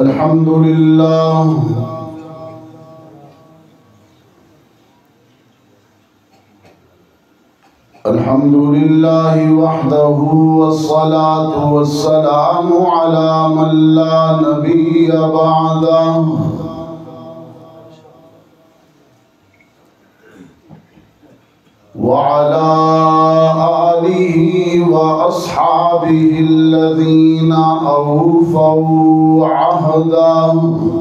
अल्हम्दुलिल्लाह अल्हम्दुलिल्लाहि वहदहु वस्सलातु वस्सलामु अला मन ला नबिय्य बअदहु व अला आलिहि व अस्हाबिहि अल्लज़ीना औफ़ौ अहदहु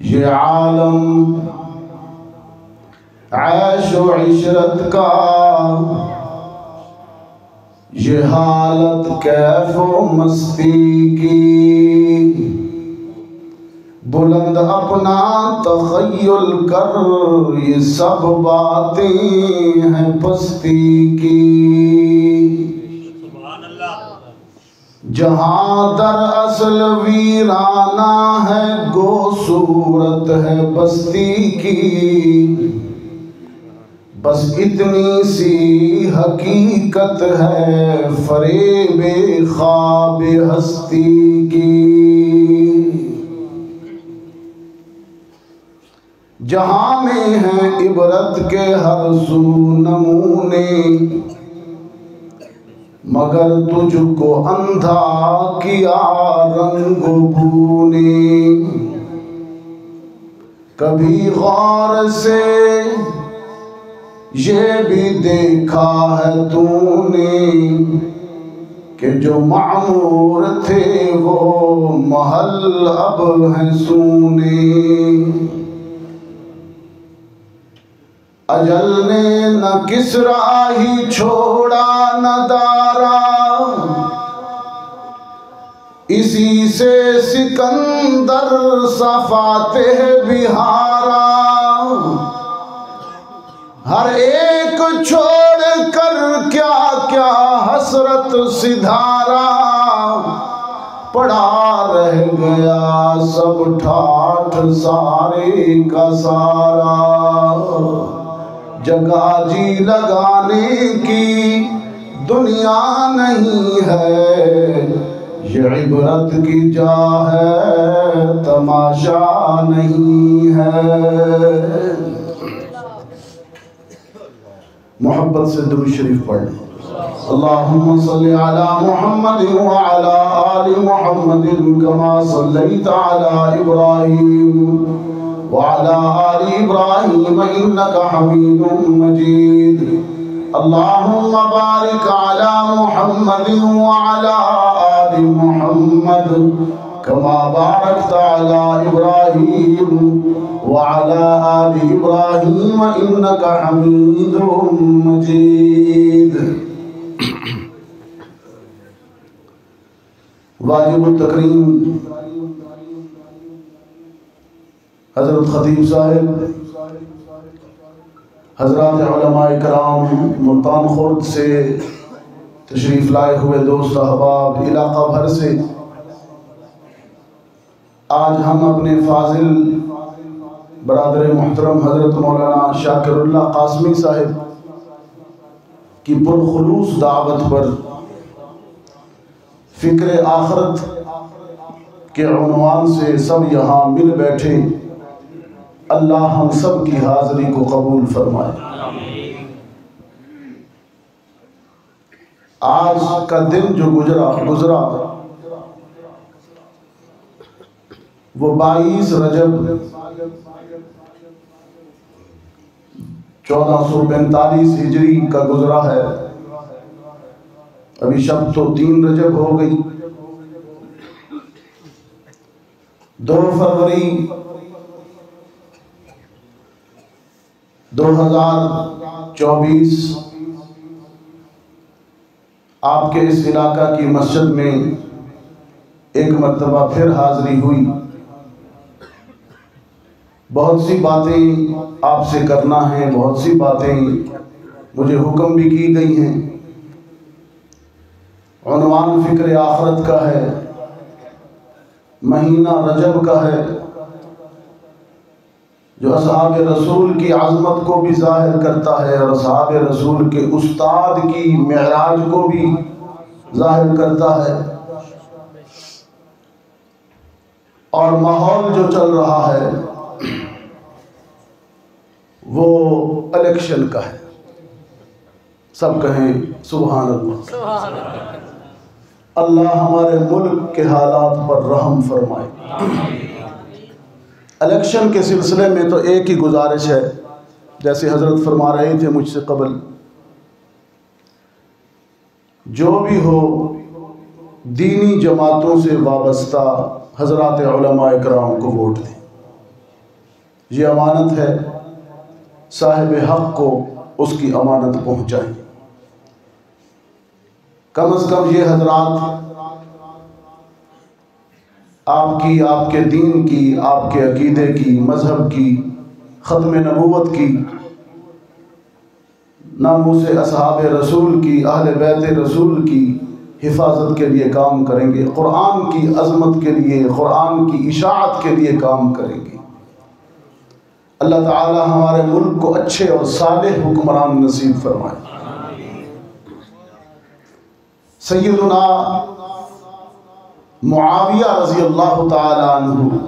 ये आलम ऐशो इशरत का ये हालत कैफो मस्ती की बुलंद अपना तखय्युल कर ये सब बातें हैं पस्ती की जहाँ दर असल वीराना है गो सूरत है बस्ती की बस इतनी सी हकीकत है फरेबे ख्वाब हस्ती की जहाँ में है इबरत के हर सू नमूने मगर तुझको अंधा किया रंग बू ने। कभी गौर से ये भी देखा है तूने कि जो मामूर थे वो महल अब हैं सूने। अजल ने न किसरा ही छोड़ा न दारा, इसी से सिकंदर सफाते बिहारा। हर एक छोड़ कर क्या क्या हसरत सिधारा, पड़ा रह गया सब ठाठ सारे का सारा। जगह जी लगाने की दुनिया नहीं है, ये इबरत की जा है तमाशा नहीं है। मोहब्बत से दुरूद शरीफ पढ़ लें। अल्लाहुम्मा सल्ली अला मुहम्मद व अला आलि मुहम्मद कमा सल्लैता अला इब्राहीम व अला आलि इब्राहीम इन्नका हमीदुम मजीद। अल्लाहुम्मा बारिक अला मुहम्मद व अला आलि मुहम्मद कमा बारकता अला इब्राहीम व अला आलि इब्राहीम इन्नका हमीदुम मजीद। वाजिबुत तकरीम हज़रत खतीब साहिब, हज़रात उलमाए कराम, मुल्तान खुर्द से तशरीफ़ लाए हुए दोस्त अहबाब, इलाका भर से आज हम अपने फाजिल बरादर मुहतरम हज़रत मौलाना शाकिरुल्लाह कासमी साहिब की पुरखुलूस दावत पर फ़िक्र आखरत के उन्वान से सब यहाँ मिल बैठे। अल्लाह हम सब की हाज़री को कबूल फरमाए। आज का दिन जो गुजरा वो 22 रजब 1445 हिजरी का गुजरा है। अभी शब तो 3 रजब हो गई। 2 फरवरी 2024 आपके इस इलाका की मस्जिद में एक मर्तबा फिर हाज़री हुई। बहुत सी बातें आपसे करना है, बहुत सी बातें मुझे हुक्म भी की गई हैं। उन्वान फ़िक्र आखरत का है, महीना रजब का है जो असहाब रसूल की आज़मत को भी ज़ाहिर करता है और असहाब रसूल के उस्ताद की मेराज को भी ज़ाहिर करता है। और माहौल जो चल रहा है वो इलेक्शन का है। सब कहें सुभान अल्लाह। अल्लाह हमारे मुल्क के हालात पर रहम फरमाए। इलेक्शन के सिलसिले में तो एक ही गुजारिश है, जैसे हज़रत फरमा रहे थे मुझसे कबल, जो भी हो दीनी जमातों से वाबस्ता हज़रात उलमाए कराम को वोट दें। ये अमानत है, साहिब हक़ को उसकी अमानत पहुँचाएं। कम अज़ कम ये हज़रात आपकी, आपके दीन की, आपके अकीदे की, मज़हब की, ख़त्म नबूवत की, नामूस असहाब रसूल की, अहले बैत रसूल की हिफाजत के लिए काम करेंगे, क़ुरआन की अज़मत के लिए, क़ुरआन की इशाअत के लिए काम करेंगे। अल्लाह ताला हमारे मुल्क को अच्छे और सालेह हुक्मरान नसीब फरमाए। सय्यदुना मुआविया रज़ी अल्लाह ताला अन्हु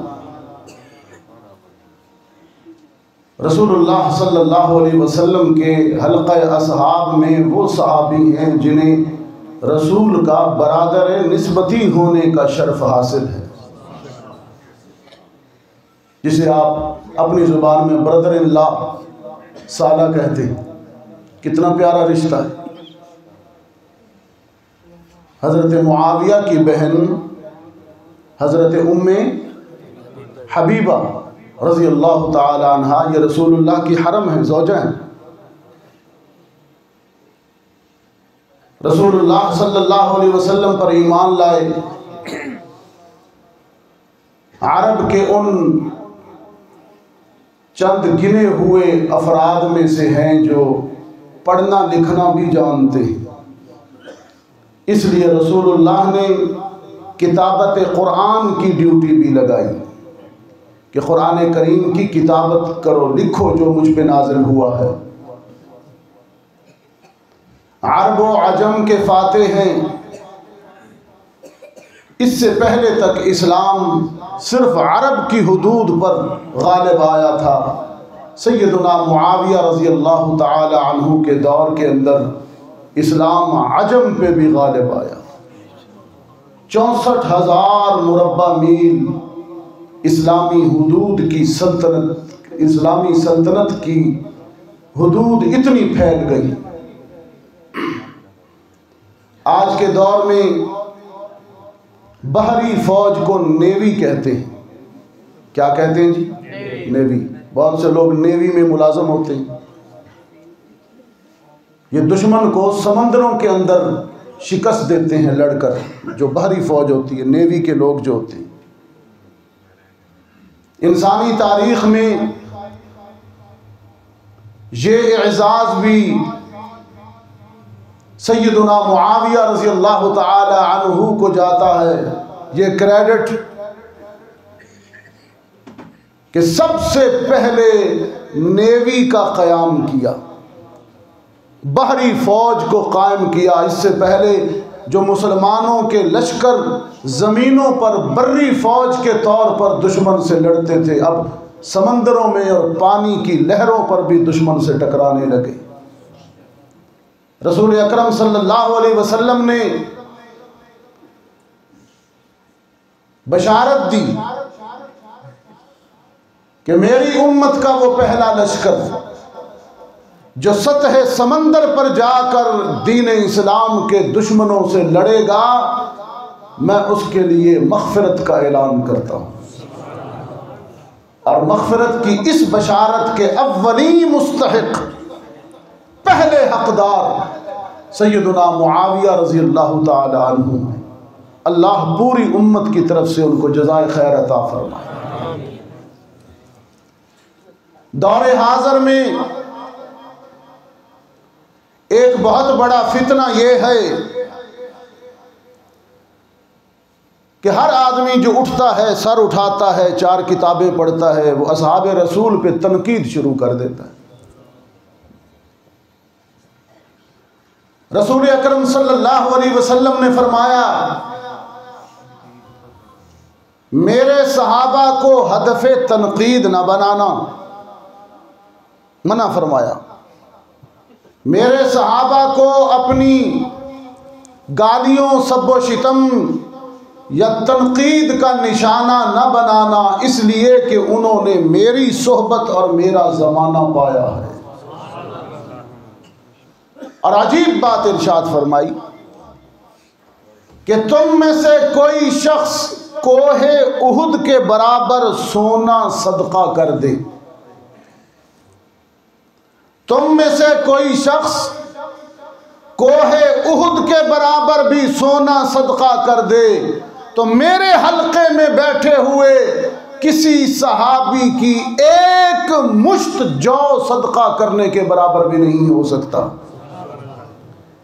रसूलुल्लाह सल्लल्लाहु अलैहि वसल्लम के हल्क़े असहाब में वो सहाबी हैं जिन्हें रसूल का बरादर निस्बती होने का शर्फ हासिल है, जिसे आप अपनी ज़ुबान में ब्रदर इन लॉ साला कहते हैं। कितना प्यारा रिश्ता है। हज़रत मुआविया की बहन हज़रत उम्मे हबीबा रज़ी अल्लाह ताला अन्हा, ये रसूलुल्लाह की हरम है, ज़ौजा हैं। रसूलुल्लाह सल्लल्लाहु अलैहि वसल्लम पर ईमान लाए। अरब के उन चंद गिने हुए अफराद में से हैं जो पढ़ना लिखना भी जानते हैं। इसलिए रसूलुल्लाह ने किताबत कुरान की ड्यूटी भी लगाई कि कुरान करीम की किताबत करो, लिखो जो मुझ पे नाज़िल हुआ है। अरब व अजम के फाते हैं। इससे पहले तक इस्लाम सिर्फ अरब की हुदूद पर गालिब आया था। सैयदना मुआविया रज़ी अल्लाह ताला अन्हु के दौर के अंदर इस्लाम अजम पे भी गालिब आया। 64,000 मुरब्बा मील इस्लामी हुदूद की सल्तनत, इस्लामी सल्तनत की हुदूद इतनी फैल गई। आज के दौर में बहरी फौज को नेवी कहते हैं। क्या कहते हैं जी? नेवी। बहुत से लोग नेवी में मुलाजम होते हैं। ये दुश्मन को समंदरों के अंदर शिकस्त देते हैं लड़कर, जो बहरी फौज होती है, नेवी के लोग जो होते हैं। इंसानी तारीख में ये एजाज़ भी सैयदना मुआविया रज़ी अल्लाह ताला अन्हु को जाता है, ये क्रेडिट कि सबसे पहले नेवी का क़याम किया, बहरी फौज को कायम किया। इससे पहले जो मुसलमानों के लश्कर ज़मीनों पर बर्री फौज के तौर पर दुश्मन से लड़ते थे, अब समंदरों में और पानी की लहरों पर भी दुश्मन से टकराने लगे। रसूल अकरम सल्लल्लाहु अलैहि वसल्लम ने बशारत दी कि मेरी उम्मत का वो पहला लश्कर जो सतह समंदर पर जाकर दीन इस्लाम के दुश्मनों से लड़ेगा, मैं उसके लिए मग़फ़िरत का ऐलान करता हूँ। और मग़फ़िरत की इस बशारत के अव्वली मुस्तहिक़, पहले हक़दार सैयदना मुआविया रज़ी अल्लाह ताला अन्हु हैं। अल्लाह पूरी उम्मत की तरफ से उनको जज़ाए खैर अता फरमाए। दौरे हाज़िर में एक बहुत बड़ा फितना यह है कि हर आदमी जो उठता है, सर उठाता है, 4 किताबें पढ़ता है, वो असहाब रसूल पे तनकीद शुरू कर देता है। रसूल अकरम सल्लल्लाहु अलैहि वसल्लम ने फरमाया, मेरे सहाबा को हदफ़े तनकीद न बनाना, मना फरमाया। मेरे सहाबा को अपनी गालियों, सब्बो शितम या तनकीद का निशाना न बनाना, इसलिए कि उन्होंने मेरी सोहबत और मेरा ज़माना पाया है। और अजीब बात इरशाद फरमाई कि तुम में से कोई शख्स कोहे उहुद के बराबर सोना सदका कर दे, तुम में से कोई शख्स कोहे उहुद के बराबर भी सोना सदका कर दे, तो मेरे हल्के में बैठे हुए किसी सहाबी की एक मुश्त जौ सदका करने के बराबर भी नहीं हो सकता।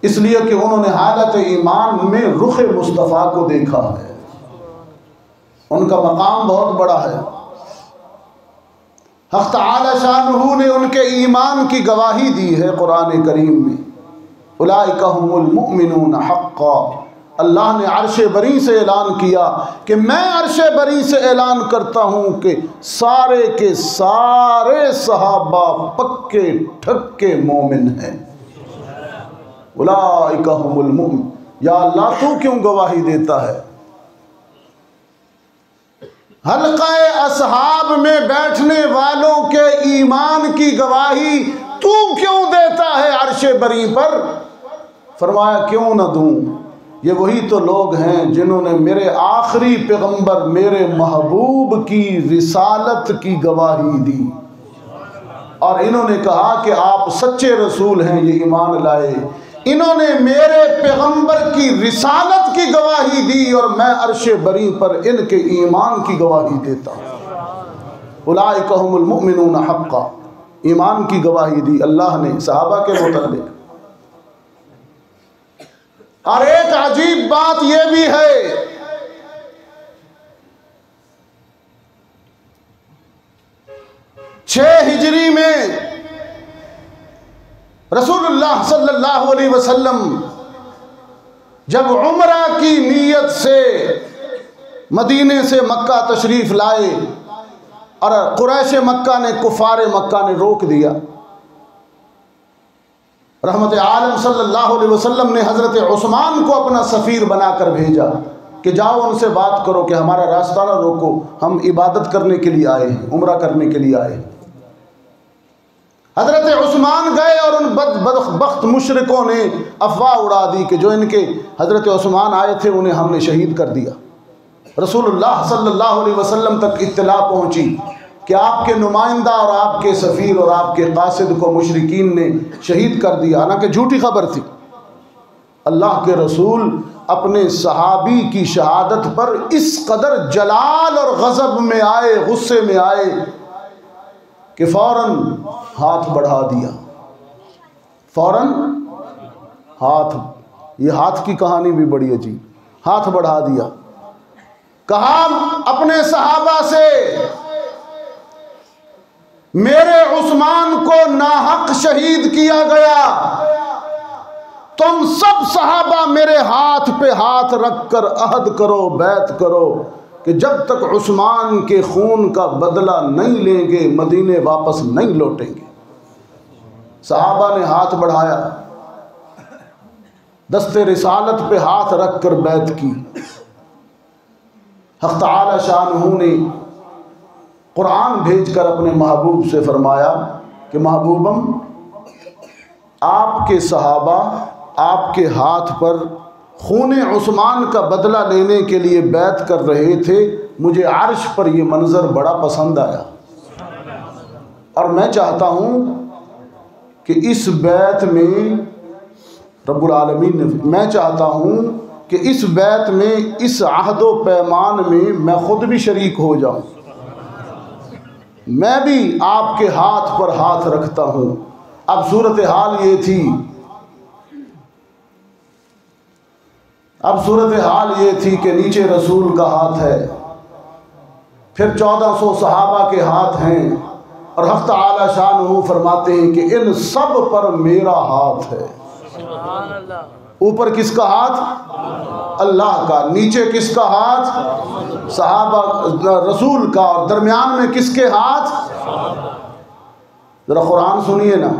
इसलिए कि उन्होंने हालत ईमान में रुख मुस्तफ़ा को देखा है। उनका मकाम बहुत बड़ा है। हक़ तआला शानुहु ने उनके ईमान की गवाही दी है कुरान करीम में। उलाइका हुमुल मुमिनून हक़्क़ा। अल्लाह ने अर्श बरी से ऐलान किया कि मैं अर्श बरी से ऐलान करता हूँ कि सारे के सारे सहाबा पक्के ठक्के मोमिन हैं। उलाइका हुमुल मुमिन। या अल्लाह तू क्यों गवाही देता है? हल्क़े असहाब में बैठने वालों के ईमान की गवाही तू क्यों देता है अर्शे बरी पर? फरमाया क्यों न दूं, ये वही तो लोग हैं जिन्होंने मेरे आखिरी पैगंबर मेरे महबूब की रिसालत की गवाही दी और इन्होंने कहा कि आप सच्चे रसूल हैं, ये ईमान लाए। इन्होंने मेरे पैगंबर की रिसालत की गवाही दी और मैं अर्शे बरी पर इनके ईमान की गवाही देता हूँ। उलाइका हुमुल मुमिनून हक़्क़ा, ईमान की गवाही दी अल्लाह ने सहाबा के मुतल्लिक़। और एक अजीब बात यह भी है, 6 हिजरी में रसूलुल्लाह सल्लल्लाहु अलैहि वसल्लम जब उम्रा की नीयत से मदीने से मक्का तशरीफ लाए और कुरैश मक्का ने, कुफार मक्का ने रोक दिया। रहमत आलम सल्लल्लाहु अलैहि वसल्लम ने हज़रत उस्मान को अपना सफ़ीर बनाकर भेजा कि जाओ उनसे बात करो कि हमारा रास्ता ना रोको, हम इबादत करने के लिए आए हैं, उम्रा करने के लिए आए हैं। हज़रत उस्मान गए और उन बदबख्त मुशरिकों ने अफवाह उड़ा दी कि जो इनके हज़रत उस्मान आए थे उन्हें हमने शहीद कर दिया। रसूलुल्लाह सल्लल्लाहु अलैहि वसल्लम तक इत्तला पहुंची कि आपके नुमाइंदा और आपके सफ़ीर और आपके कासिद को मुशरिकीन ने शहीद कर दिया। हालांकि झूठी खबर थी। अल्लाह के रसूल अपने सहाबी की शहादत पर इस कदर जलाल और गज़ब में आए, गुस्से में आए कि फ़ौरन हाथ बढ़ा दिया। फ़ौरन हाथ, ये हाथ की कहानी भी बड़ी अजीब, हाथ बढ़ा दिया। कहा अपने सहाबा से, मेरे उस्मान को नाहक शहीद किया गया, तुम सब सहाबा मेरे हाथ पे हाथ रखकर अहद करो, बैत करो कि जब तक उस्मान के खून का बदला नहीं लेंगे मदीने वापस नहीं लौटेंगे। सहाबा ने हाथ बढ़ाया, दस्ते रिसालत पे हाथ रखकर बैत की। हक़ तआला शानहू ने कुरान भेजकर अपने महबूब से फरमाया कि महबूबम, आपके सहाबा आपके हाथ पर खून उस्मान का बदला लेने के लिए बैत कर रहे थे। मुझे अर्श पर यह मंज़र बड़ा पसंद आया और मैं चाहता हूँ कि इस बैत में रब्बुल आलमीन ने, मैं चाहता हूँ कि इस बैत में, इस अहदो पैमान में मैं ख़ुद भी शरीक हो जाऊँ, मैं भी आपके हाथ पर हाथ रखता हूँ। अब सूरत हाल ये थी, अब सूरत हाल ये थी कि नीचे रसूल का हाथ है, फिर 1400 सहाबा के हाथ हैं और हक़ तआला शानहू फरमाते हैं कि इन सब पर मेरा हाथ है। ऊपर किसका हाथ? अल्लाह का। नीचे किसका हाथ? सहाबा रसूल का। और दरमियान में किसके हाथ? जरा कुरान सुनिए ना।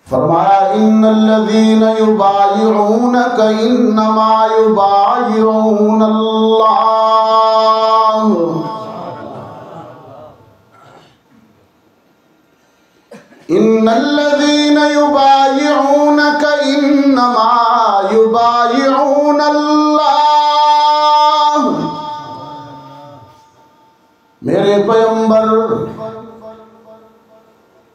फरमाया इन्नल्लज़ीना युबायिऊनका इन्नमा युबायिऊनल्लाह, इन्नल्लज़ीना युबायिऊनका इन्नमा युबायिऊनल्लाह। मेरे पैगंबर,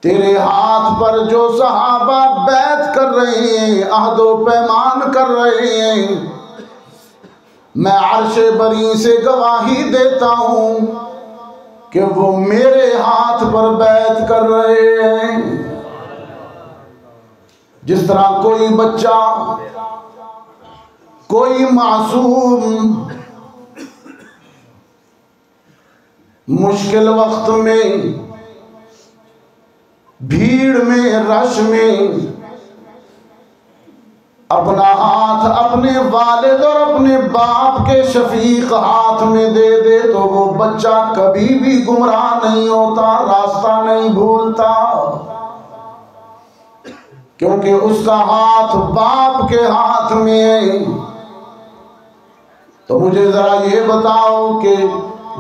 तेरे हाथ पर जो सहाबा बैत कर रहे हैं, अहदो पैमान कर रहे हैं, मैं अर्शे बरी से गवाही देता हूँ कि वो मेरे हाथ पर बैत कर रहे हैं। जिस तरह कोई बच्चा, कोई मासूम मुश्किल वक्त में, भीड़ में, रश में अपना हाथ अपने वालिद और अपने बाप के शफीक हाथ में दे दे तो वो बच्चा कभी भी गुमराह नहीं होता, रास्ता नहीं भूलता। क्योंकि उसका हाथ बाप के हाथ में है। तो मुझे जरा ये बताओ कि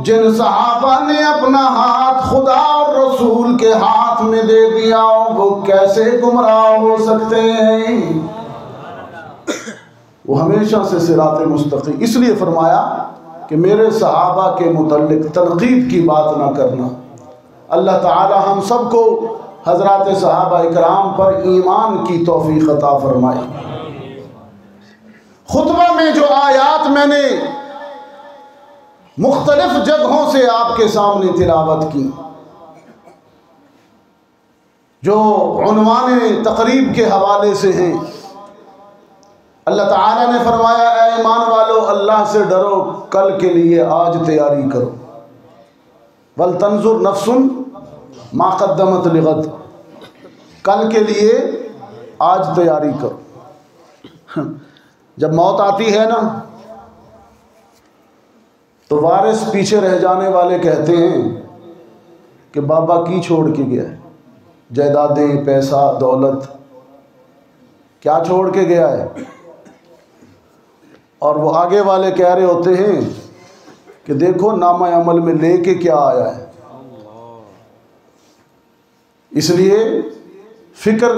जिन सहाबा ने अपना हाथ खुदा और रसूल के हाथ में दे दिया वो कैसे गुमराह हो सकते हैं? वो हमेशा से सिरात मुस्तकीम। इसलिए फरमाया कि मेरे सहाबा के मुतल्लिक तनकीद की बात ना करना। अल्लाह ताला हम सबको हज़रात सहाबा इकराम पर ईमान की तौफीक अता फरमाए। खुतबा में जो आयात मैंने मुख्तलिफ जगहों से आपके सामने तिलावत की, जो उन्वाने तकरीब के हवाले से हैं, अल्लाह ताला ने फरमाया ऐ ईमान वालो अल्लाह से डरो, कल के लिए आज तैयारी करो। वल तंजुर नफ्सुन मा क़द्दमत लिगद, कल के लिए आज तैयारी करो। जब मौत आती है ना तो वारिस पीछे रह जाने वाले कहते हैं कि बाबा की छोड़ के गया है, जायदादें, पैसा, दौलत, क्या छोड़ के गया है। और वो आगे वाले कह रहे होते हैं कि देखो नामा अमल में लेके क्या आया है। इसलिए फिक्र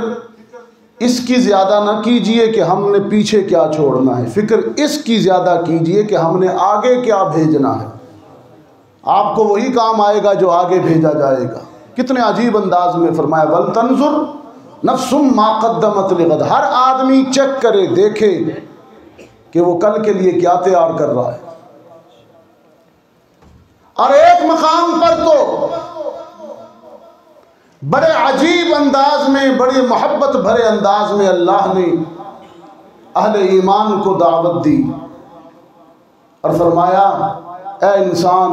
इसकी ज़्यादा ना कीजिए कि हमने पीछे क्या छोड़ना है, फिक्र इसकी ज़्यादा कीजिए कि हमने आगे क्या भेजना है। आपको वही काम आएगा जो आगे भेजा जाएगा। कितने अजीब अंदाज में फरमाया वल तंजुर नफ्सुम मा क़द्दमत लिगद। हर आदमी चेक करे, देखे कि वो कल के लिए क्या तैयार कर रहा है। और एक मकाम पर तो बड़े अजीब अंदाज में, बड़ी मोहब्बत भरे अंदाज में अल्लाह ने अहले ईमान को दावत दी और फरमाया ए इंसान,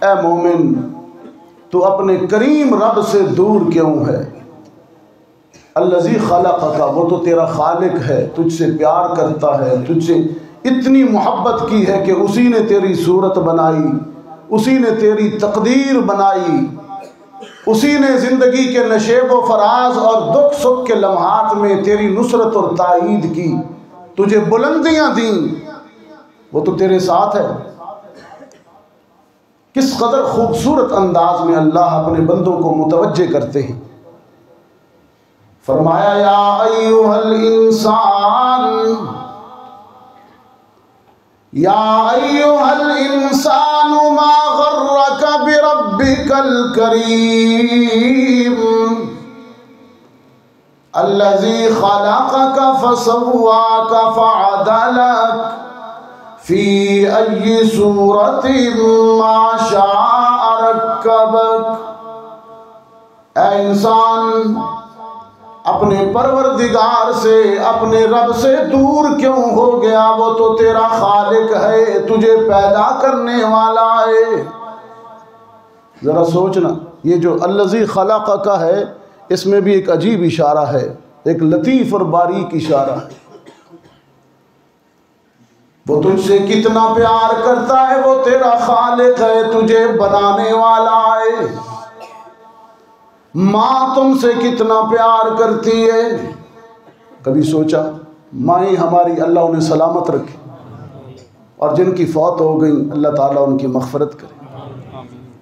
ए मोमिन, तू अपने करीम रब से दूर क्यों है। अल्लज़ी खलक़का, वो तो तेरा खालिक है, तुझसे प्यार करता है, तुझसे इतनी मोहब्बत की है कि उसी ने तेरी सूरत बनाई, उसी ने तेरी तकदीर बनाई, उसी ने ज़िंदगी के नशेब व फराज और दुख सुख के लम्हात में तेरी नुसरत और ताईद की, तुझे बुलंदियाँ दी, वो तो तेरे साथ है। किस कदर खूबसूरत अंदाज में अल्लाह अपने बंदों को मुतवज्जे करते हैं। फरमाया या अय्युहल इंसान, या अय्युहल इंसानु मा गर्रका बिरब्बिकल करीम अल्लज़ी खलक़का फसव्वाका फ़अदलक फ़ी अय्यि सूरतिन मा शाअ रक्कबक। ऐ इंसान, अपने परवरदिगार से, अपने रब से दूर क्यों हो गया। वो तो तेरा खालिक है, तुझे पैदा करने वाला है। ज़रा सोचना, ये जो अल्लज़ी खलक़का है, इसमें भी एक अजीब इशारा है, एक लतीफ़ और बारीक इशारा है। वो तुझसे कितना प्यार करता है, वो तेरा खालिक है, तुझे बनाने वाला है। माँ तुमसे कितना प्यार करती है। कभी सोचा, माँ ही हमारी, अल्लाह उन्हें सलामत रखे, और जिनकी फौत हो गई अल्लाह ताला उनकी मग़फ़िरत करे।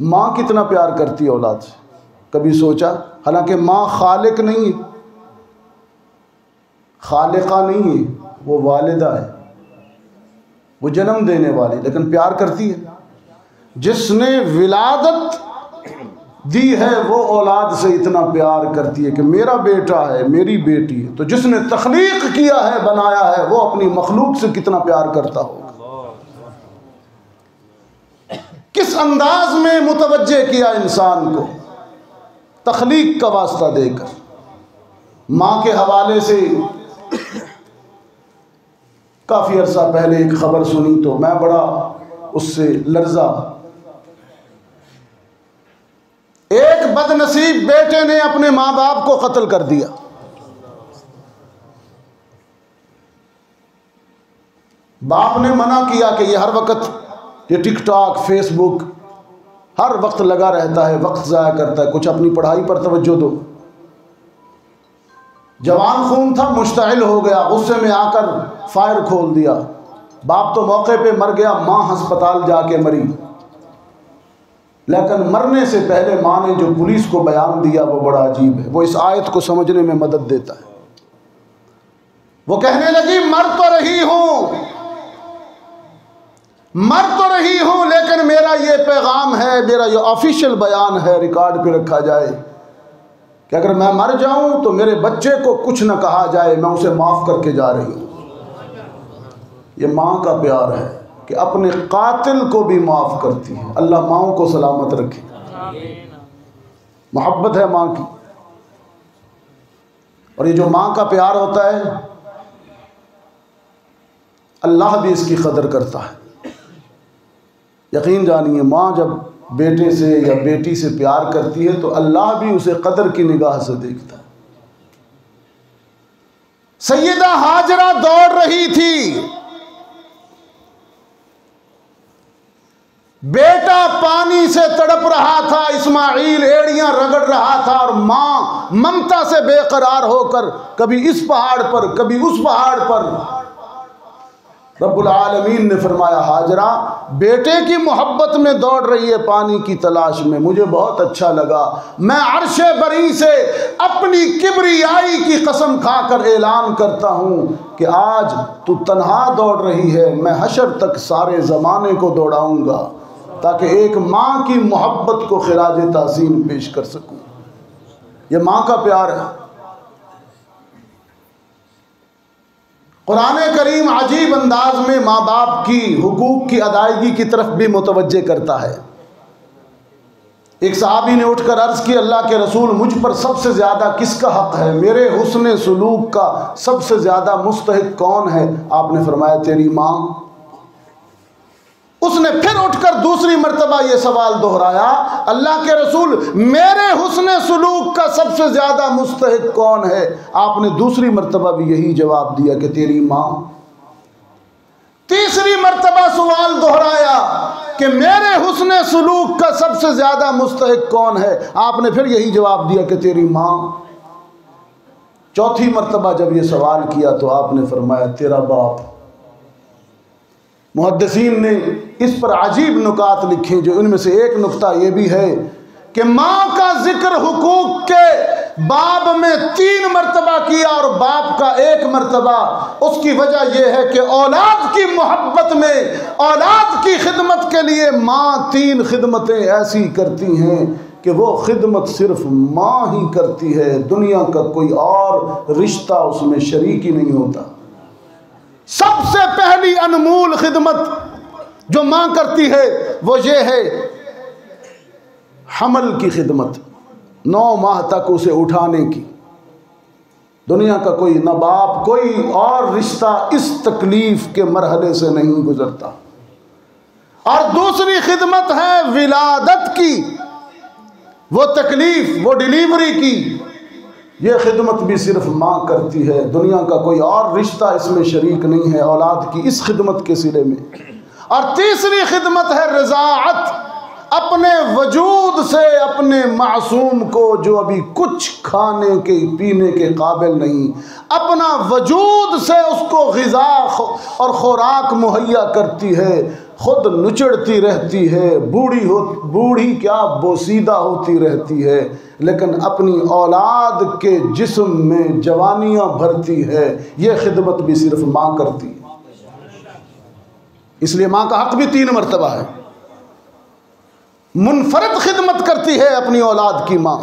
माँ कितना प्यार करती है औलाद से, कभी सोचा। हालांकि माँ खालिक नहीं है, खालिका नहीं है, वो वालिदा है, वो जन्म देने वाली, लेकिन प्यार करती है। जिसने विलादत दी है वो औलाद से इतना प्यार करती है कि मेरा बेटा है, मेरी बेटी है। तो जिसने तख्लीक किया है, बनाया है, वो अपनी मखलूक से कितना प्यार करता होगा। किस अंदाज में मुतवज्जे किया इंसान को, तख्लीक का वास्ता देकर। माँ के हवाले से काफ़ी अरसा पहले एक ख़बर सुनी तो मैं बड़ा उससे लर्जा। एक बदनसीब बेटे ने अपने माँ बाप को कत्ल कर दिया। बाप ने मना किया कि ये हर वक्त ये टिकटॉक, फेसबुक हर वक्त लगा रहता है, वक्त ज़ाया करता है, कुछ अपनी पढ़ाई पर तवज्जो दो। जवान खून था, मुश्तइल हो गया, गुस्से में आकर फायर खोल दिया। बाप तो मौके पे मर गया, माँ अस्पताल जाके मरी, लेकिन मरने से पहले माँ ने जो पुलिस को बयान दिया वो बड़ा अजीब है, वो इस आयत को समझने में मदद देता है। वो कहने लगी मर तो रही हूं, लेकिन मेरा ये पैगाम है, मेरा ये ऑफिशियल बयान है, रिकॉर्ड पे रखा जाए कि अगर मैं मर जाऊं तो मेरे बच्चे को कुछ न कहा जाए, मैं उसे माफ़ करके जा रही हूं। ये माँ का प्यार है कि अपने कातिल को भी माफ़ करती है। अल्लाह माँओं को सलामत रखे। मोहब्बत है माँ की, और ये जो माँ का प्यार होता है अल्लाह भी इसकी कदर करता है। यकीन जानिए, माँ जब बेटे से या बेटी से प्यार करती है तो अल्लाह भी उसे कदर की निगाह से देखता है। सैयदा हाजरा दौड़ रही थी, बेटा पानी से तड़प रहा था, इस्माइल एड़ियां रगड़ रहा था, और माँ ममता से बेकरार होकर कभी इस पहाड़ पर कभी उस पहाड़ पर। रब्बुल आलमीन ने फरमाया हाजरा बेटे की मोहब्बत में दौड़ रही है पानी की तलाश में, मुझे बहुत अच्छा लगा। मैं अर्शे बरी से अपनी किबरियाई की कसम खाकर ऐलान करता हूँ कि आज तू तन्हा दौड़ रही है, मैं हशर तक सारे ज़माने को दौड़ाऊँगा ताकि एक माँ की मोहब्बत को खिराज ताज़ीम पेश कर सकूँ। ये माँ का प्यार है। कुरान करीम अजीब अंदाज में माँ बाप की हुकूक की अदायगी की तरफ भी मुतवज्जे करता है। एक सहाबी ने उठकर अर्ज़ की अल्लाह के रसूल मुझ पर सबसे ज़्यादा किसका हक़ है, मेरे हुस्न सलूक का सबसे ज़्यादा मुस्तहिक़ कौन है? आपने फरमाया तेरी माँ। उसने फिर उठकर दूसरी मर्तबा ये सवाल दोहराया अल्लाह के रसूल मेरे हुस्न सलूक का सबसे ज़्यादा मुस्तहिक़ कौन है? आपने दूसरी मर्तबा भी यही जवाब दिया कि तेरी माँ। तीसरी मर्तबा सवाल दोहराया कि मेरे हुस्न सलूक का सबसे ज़्यादा मुस्तहिक़ कौन है? आपने फिर यही जवाब दिया कि तेरी माँ। चौथी मर्तबा जब ये सवाल किया तो आपने फरमाया तेरा बाप। मुहद्दिसीन ने इस पर अजीब नुकात लिखे, जो इनमें से एक नुक्ता ये भी है कि माँ का जिक्र हुकूक के बाब में 3 मर्तबा किया और बाप का 1 मर्तबा। उसकी वजह यह है कि औलाद की मोहब्बत में, औलाद की खिदमत के लिए माँ 3 खिदमतें ऐसी करती हैं कि वो खिदमत सिर्फ माँ ही करती है, दुनिया का कोई और रिश्ता उसमें शरीक ही नहीं होता। सबसे पहली अनमोल खिदमत जो माँ करती है वो ये है हमल की खिदमत, 9 माह तक उसे उठाने की। दुनिया का कोई न बाप कोई और रिश्ता इस तकलीफ के मरहले से नहीं गुजरता। और दूसरी खिदमत है विलादत की, वो तकलीफ, वो डिलीवरी की, ये खिदमत भी सिर्फ माँ करती है, दुनिया का कोई और रिश्ता इसमें शरीक नहीं है औलाद की इस खिदमत के सिले में। और तीसरी खिदमत है रज़ाअत, अपने वजूद से अपने मासूम को जो अभी कुछ खाने के पीने के काबिल नहीं, अपना वजूद से उसको ग़िज़ा और खुराक मुहैया करती है, खुद नुचड़ती रहती है, बूढ़ी क्या बोसीदा होती रहती है, लेकिन अपनी औलाद के जिस्म में जवानियाँ भरती है। ये खिदमत भी सिर्फ माँ करती है। इसलिए माँ का हक़ भी 3 मर्तबा है। मुनफरद खिदमत करती है अपनी औलाद की माँ।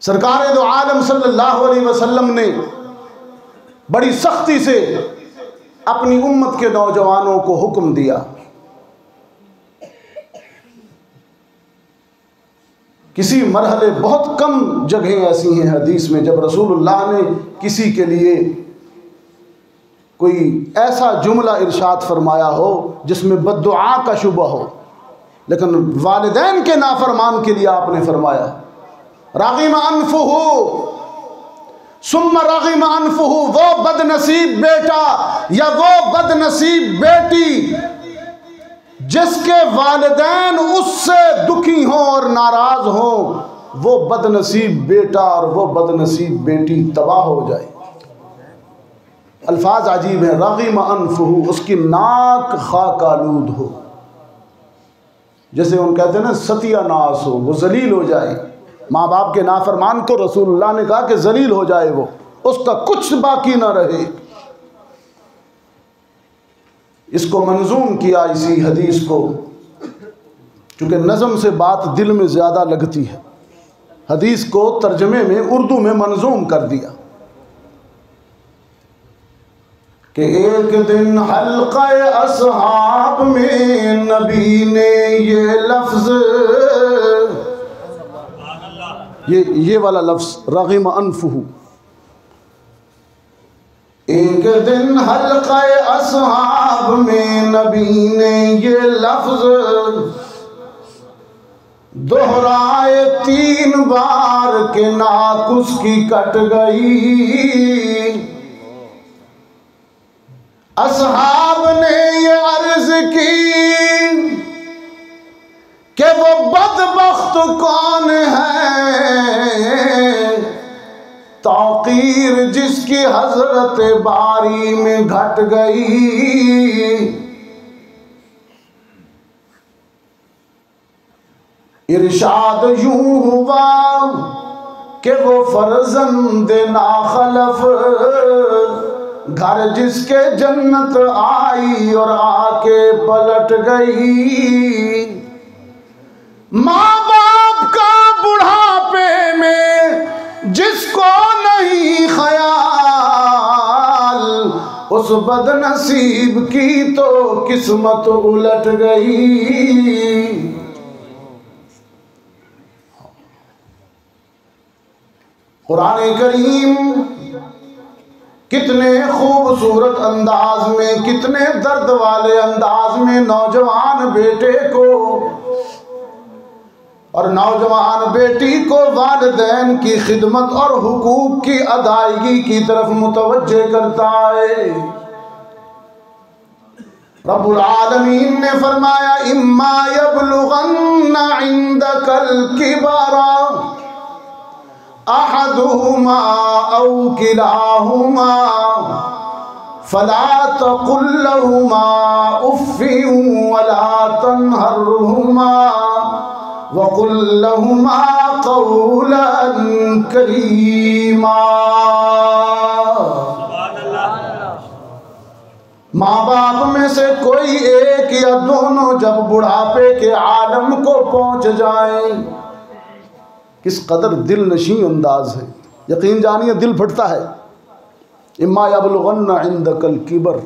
सरकार दो आलम सल्लल्लाहु अलैहि वसल्लम ने बड़ी सख्ती से अपनी उम्मत के नौजवानों को हुक्म दिया, किसी मरहले बहुत कम जगहें ऐसी हैं हदीस में जब रसूलुल्लाह ने किसी के लिए कोई ऐसा जुमला इरशाद फरमाया हो जिसमें बद्दुआ का शुबा हो, लेकिन वालिदैन के नाफरमान के लिए आपने फरमाया रागिम अनफुहु सुम्मा रागिम अनफुहु, वो बदनसीब बेटा या वो बदनसीब बेटी जिसके वालिदैन उससे दुखी हों और नाराज हों, वो बदनसीब बेटा और वो बदनसीब बेटी तबाह हो जाए। अल्फाज अजीब है, रग़िम अनफ़ुहु, उसकी नाक खाक आलूद हो, जैसे उन कहते हैं ना सत्यानाश हो, वो जलील हो जाए। माँ बाप के नाफरमान को रसूलुल्लाह ने कहा कि जलील हो जाए, वो उसका कुछ बाकी ना रहे। इसको मंजूम किया इसी हदीस को, चूँकि नज़म से बात दिल में ज़्यादा लगती है, हदीस को तर्जमे में उर्दू में मंजूम कर दिया कि एक दिन हल्क़े असहाब में नबी ने ये लफ्ज़, ये वाला लफ्ज़ रग़िम अनफ़ुहु, एक दिन हल्क़े असहाब में नबी ने ये लफ्ज़ दोहराए 3 बार के नाक उसकी कट गई। असहाब ने ये अर्ज की कि वो बदबख्त कौन है, तौक़ीर जिसकी हज़रत बारी में घट गई। इरशाद यूं हुआ कि वो फर्जंद नाखलफ, घर जिसके जन्नत आई और आके पलट गई। माँ बाप का बुढ़ापे में जिसको नहीं ख्याल, उस बदनसीब की तो किस्मत उलट गई। कुरान करीम कितने खूबसूरत अंदाज में, कितने दर्द वाले अंदाज में नौजवान बेटे को और नौजवान बेटी को वालिदैन की खिदमत और हुकूक की अदायगी की तरफ मुतवज्जे करता है। रब्बुल आलमीन ने फरमाया इम्मा यबलुगन्ना इंदकल किबरा अहदुहुमा औ किलाहुमा फला तकुल लहुमा उफ्फिन वला तन्हरहुमा वकुल लहुमा क़ौलन करीमा। माँ बाप में से कोई एक या दोनों जब बुढ़ापे के आलम को पहुँच जाएं, किस कदर दिल नशीं अंदाज है, यकीन जानिए दिल फटता है। इम्मा यबलुगन्ना इंदकल किबर,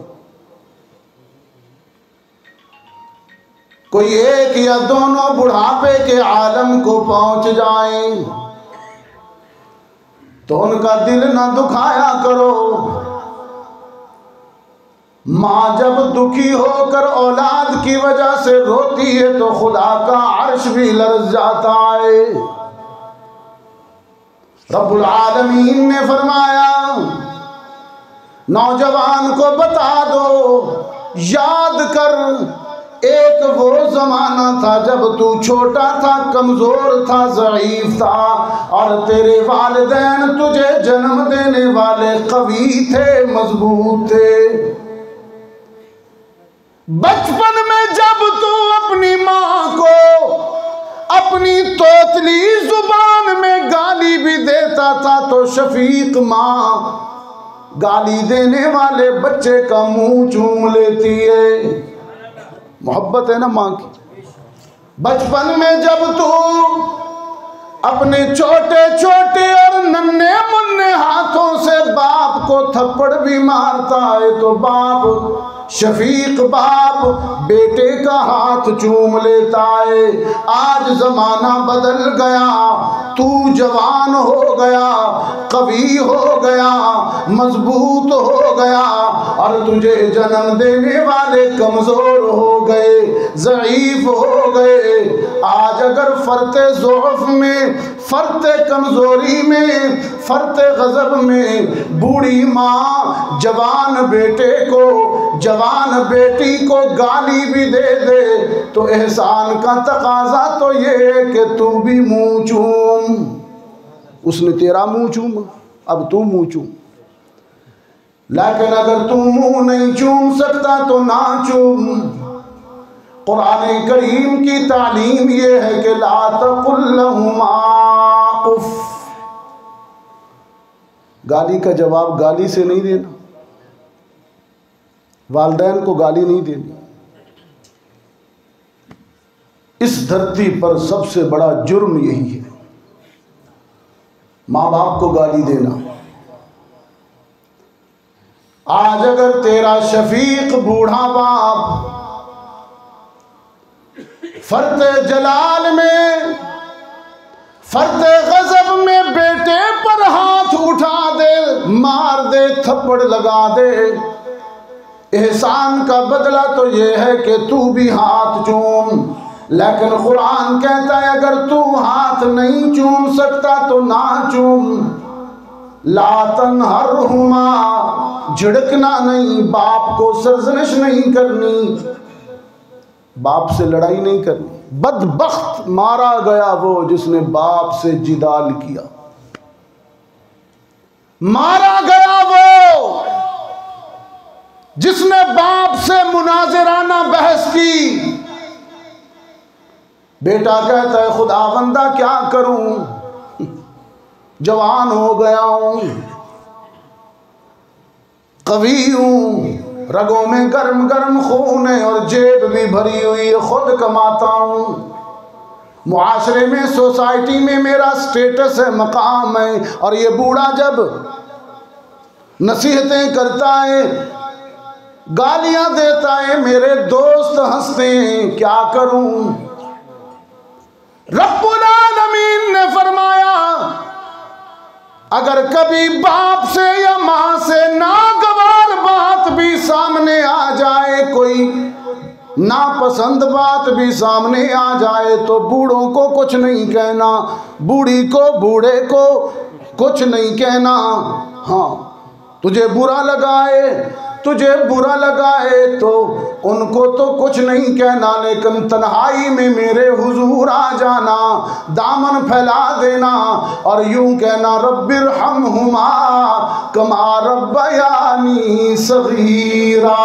कोई एक या दोनों बुढ़ापे के आलम को पहुंच जाएं तो उनका दिल ना दुखाया करो। माँ जब दुखी होकर औलाद की वजह से रोती है तो खुदा का अर्श भी लरज़ जाता है। रब्बुल आलमीन ने फरमाया नौजवान को बता दो, याद कर एक वो ज़माना था जब तू छोटा था, कमज़ोर था, ज़ईफ़ था और तेरे वालिदैन तुझे जन्म देने वाले कवी थे, मजबूत थे। बचपन में जब तू अपनी माँ को अपनी तोतली जुबान में गाली भी देता था तो शफीक माँ गाली देने वाले बच्चे का मुंह चूम लेती है। मोहब्बत है ना माँ की। बचपन में जब तू अपने छोटे छोटे और नन्हे मुन्ने हाथों से बाप को थप्पड़ भी मारता है तो बाप शफीक बाप बेटे का हाथ चूम लेता है। आज ज़माना बदल गया, तू जवान हो गया, कवि हो गया, मजबूत हो गया और तुझे जन्म देने वाले कमज़ोर हो गए, ज़ईफ़ हो गए। आज अगर फ़र्ते ज़ौफ़ में, फ़र्ते कमज़ोरी में, फ़र्ते ग़ज़ब में बूढ़ी माँ जवान बेटे को, जवान बेटी को गाली भी दे दे तो एहसान का तकाजा तो ये है कि तू भी मुंह चूम। उसने तेरा मुंह चूमा, अब तू मुंह चूम। लेकिन अगर तू मुंह नहीं चूम सकता तो ना चूम। कुरान करीम की तालीम ये है कि ला तकुल लहुमा उफ। गाली का जवाब गाली से नहीं देना, वालिदैन को गाली नहीं देनी। इस धरती पर सबसे बड़ा जुर्म यही है, माँ बाप को गाली देना। आज अगर तेरा शफीक बूढ़ा बाप फर्ते जलाल में, फर्ते गजब में बेटे पर हाथ उठा दे, मार दे, थप्पड़ लगा दे, एहसान का बदला तो ये है कि तू भी हाथ चूम। लेकिन कुरान कहता है अगर तू हाथ नहीं चूम सकता तो ना चूम। ला तनहरहुमा, झिड़कना नहीं, बाप को सरजनिश नहीं करनी, बाप से लड़ाई नहीं करनी। बदबख्त मारा गया वो जिसने बाप से जिदाल किया, मारा गया वो जिसने बाप से मुनाजिराना बहस की। बेटा कहता है खुदा बंदा क्या करूं, जवान हो गया हूं, कवि हूं, रगों में गर्म गर्म खून है और जेब भी भरी हुई है, खुद कमाता हूं, मुआशरे में, सोसाइटी में मेरा स्टेटस है, मकाम है। और ये बूढ़ा जब नसीहतें करता है, गालियां देता है, मेरे दोस्त हंसते हैं, क्या करूं। रब्बुल आलमीन ने फरमाया अगर कभी बाप से या माँ से नागवार बात भी सामने आ जाए, कोई नापसंद बात भी सामने आ जाए तो बूढ़ों को कुछ नहीं कहना, बूढ़ी को, बूढ़े को कुछ नहीं कहना। हाँ, तुझे बुरा लगाए तो उनको तो कुछ नहीं कहना, लेकिन तन्हाई में मेरे हुजूर आ जाना, दामन फैला देना और यूं कहना रब्बिरहमहुमा कमा रब्बयानी सगीरा।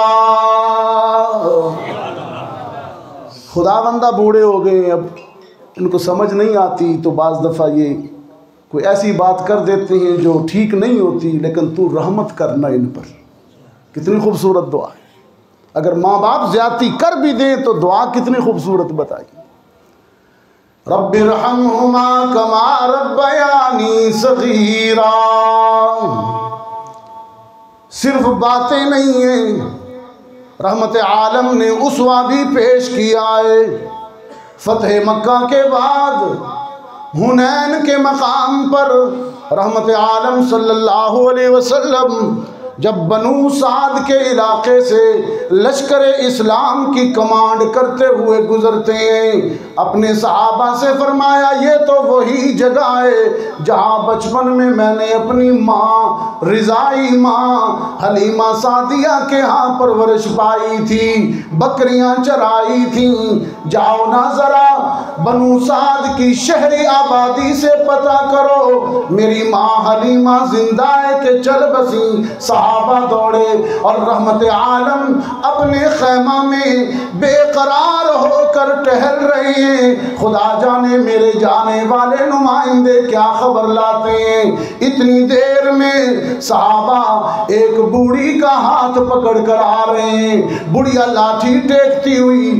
खुदावंदा बूढ़े हो गए, अब इनको समझ नहीं आती तो बाज़ दफ़ा ये कोई ऐसी बात कर देते हैं जो ठीक नहीं होती, लेकिन तू रहमत करना इन पर। कितनी खूबसूरत दुआ है। अगर माँ बाप ज्यादती कर भी दें तो दुआ कितनी खूबसूरत बताई, रब्बिरहमहुमा कमा रब्बयानी सगीरा। सिर्फ बातें नहीं हैं, रहमत आलम ने उसवा भी पेश किया है। फतेह मक्का के बाद हुनैन के मकाम पर रहमत आलम सल्लल्लाहु अलैहि वसल्लम जब बनू साद के इलाके से लश्कर इस्लाम की कमांड करते हुए गुजरते हैं, अपने सहाबा से फरमाया ये तो वही जगह है जहाँ बचपन में मैंने अपनी माँ, रिजाई माँ हलीमा सादिया के यहाँ परवरिश पाई थी, बकरियाँ चराई थी। जाओ ना जरा बनू साद की शहरी आबादी से पता करो मेरी माँ हलीमा जिंदा है कि चल बसी। सहाबा दौड़े और रहमत आलम अपने खैमा में बेकरार होकर टहल रहे हैं। खुदा जाने मेरे जाने वाले नुमाइंदे क्या खबर लाते हैं। इतनी देर में सहाबा एक बूढ़ी का हाथ पकड़ कर आ रहे हैं। बुढ़िया लाठी टेकती हुई,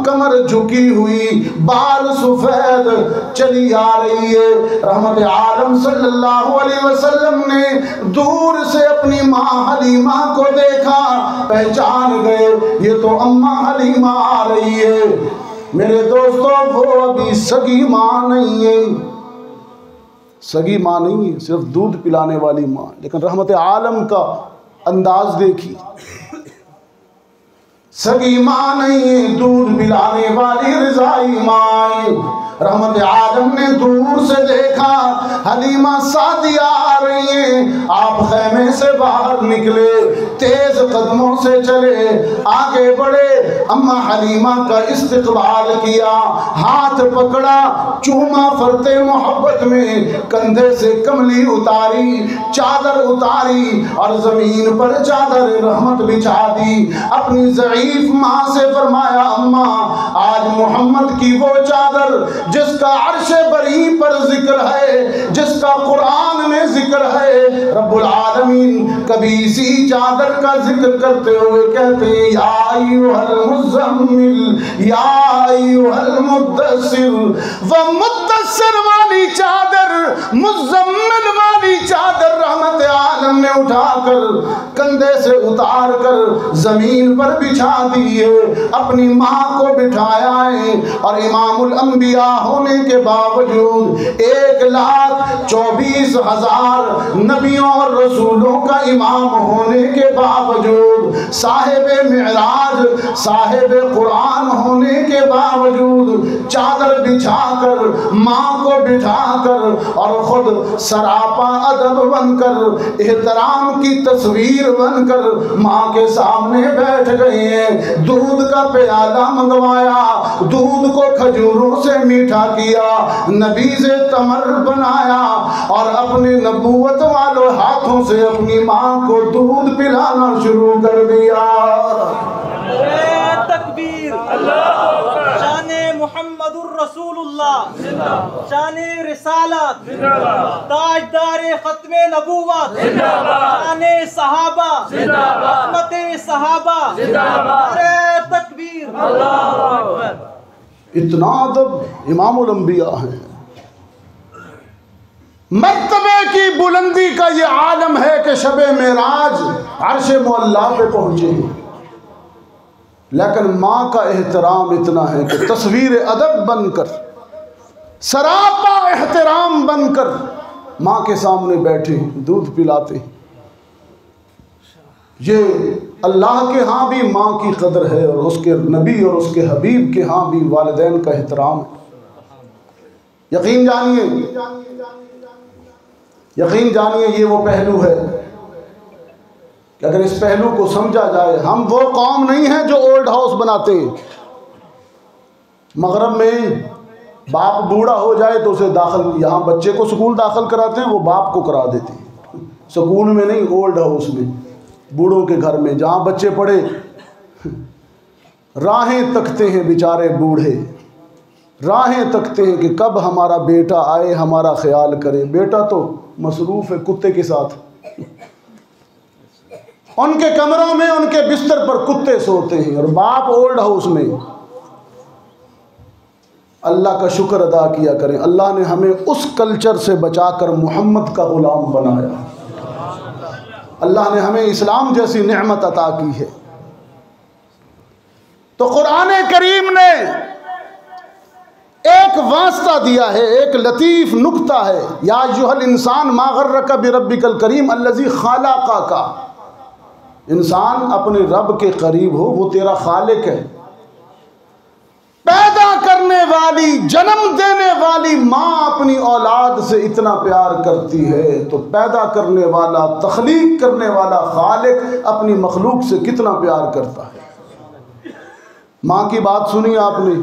कमर झुकी हुई, बाल सफेद चली आ रही है। रहमत आलम सल्लल्लाहु अलैहि वसल्लम ने दूर से अपनी माँ हलीमा को देखा, पहचान गए ये तो अम्मा हलीमा आ रही है। मेरे दोस्तों वो अभी सगी माँ नहीं है, सगी माँ नहीं है, सिर्फ दूध पिलाने वाली माँ। लेकिन रहमत आलम का अंदाज देखिए, सगी माँ नहीं है, दूध पिलाने वाली रिजाई माँ। रहमत आलम ने दूर से देखा हलीमा सादिया आ रही रही हैं। आप खैमे से बाहर निकले, तेज कदमों से चले, आगे बढ़े, अम्मा हलीमा का इस्तकबाल किया, हाथ पकड़ा, चूमा फरते मोहब्बत में, कंधे से कमली उतारी, चादर उतारी और जमीन पर चादर रहमत बिछा दी। अपनी ज़ईफ माँ से फरमाया, अम्मा आज मोहम्मद की वो चादर जिसका अर्शे बरी पर जिक्र है, जिसका कुरान में जिक्र है, रब्बुल आलमीन कभी इसी चादर का जिक्र करते हुए कहते हैं, या अय्युहल मुज़म्मिल या अय्युहल मुद्दस्सिर। वो मुद्दस्सिर वाली चादर, मुज़म्मिल वाली चादर रहमत आलम ने उठाकर कंधे से उतार कर जमीन पर बिछा दी है। अपनी माँ को बिठाया है और इमामुल अंबिया होने के बावजूद 1,24,000 नबियों और रसूलों का इमाम होने के बावजूद, साहिब मिराज, साहिब कुरान होने के बावजूद चादर बिछाकर, माँ को बिठाकर और खुद सरापा अदब बनकर, एहतराम की तस्वीर बनकर माँ के सामने बैठ गए हैं। दूध का प्याला मंगवाया, दूध को खजूरों से मीठा किया, नबी से तमर बनाया और अपने नबूवत वालों हाथों से अपनी माँ को दूध पिलाना शुरू कर दिया। तकबीर, शाने मुहम्मदुर रसूलुल्लाह, शाने रिसालत, ताजदारे खत्मे नबूवत, शाने सहाबा, रहमते सहाबा, नारे तकबीर, अल्लाहु अकबर। इतना अदब इमामुल अंबिया है। मर्तबे की बुलंदी का ये आलम है कि शबे मेराज अर्श मुअल्ला पे पहुंचे हैं, लेकिन माँ का एहतराम इतना है कि तस्वीर अदब बनकर, सरापा एहतराम बनकर माँ के सामने बैठे, दूध पिलाते। ये अल्लाह के यहाँ भी माँ की कदर है और उसके नबी और उसके हबीब के यहाँ भी वालिदैन का एहतराम है। यकीन जानिए, यकीन जानिए, ये वो पहलू है कि अगर इस पहलू को समझा जाए, हम वो कौम नहीं है जो ओल्ड हाउस बनाते हैं। मगरब में बाप बूढ़ा हो जाए तो उसे दाखिल, यहाँ बच्चे को स्कूल दाखिल कराते हैं, वो बाप को करा देते हैं। स्कूल में नहीं, ओल्ड हाउस में, बूढ़ों के घर में, जहाँ बच्चे पढ़े। राहें तकते हैं बेचारे बूढ़े, राहें तकते हैं कि कब हमारा बेटा आए, हमारा ख्याल करे। बेटा तो मसरूफ़ है कुत्ते के साथ, उनके कमरों में, उनके बिस्तर पर कुत्ते सोते हैं और बाप ओल्ड हाउस में। अल्लाह का शुक्र अदा किया करें, अल्लाह ने हमें उस कल्चर से बचाकर मोहम्मद का ग़ुलाम बनाया। अल्लाह ने हमें इस्लाम जैसी नेमत अता की है। तो कुरान करीम ने एक वास्ता दिया है, एक लतीफ़ नुक्ता है, या अय्युहल इंसान मा गर्रका बिरब्बिकल करीम अल्लज़ी ख़लक़का। इंसान अपने रब के करीब हो, वो तेरा खालिक है। पैदा करने वाली, जन्म देने वाली माँ अपनी औलाद से इतना प्यार करती है, तो पैदा करने वाला, तख्लीक करने वाला खालिक अपनी मखलूक से कितना प्यार करता है। माँ की बात सुनी आपने,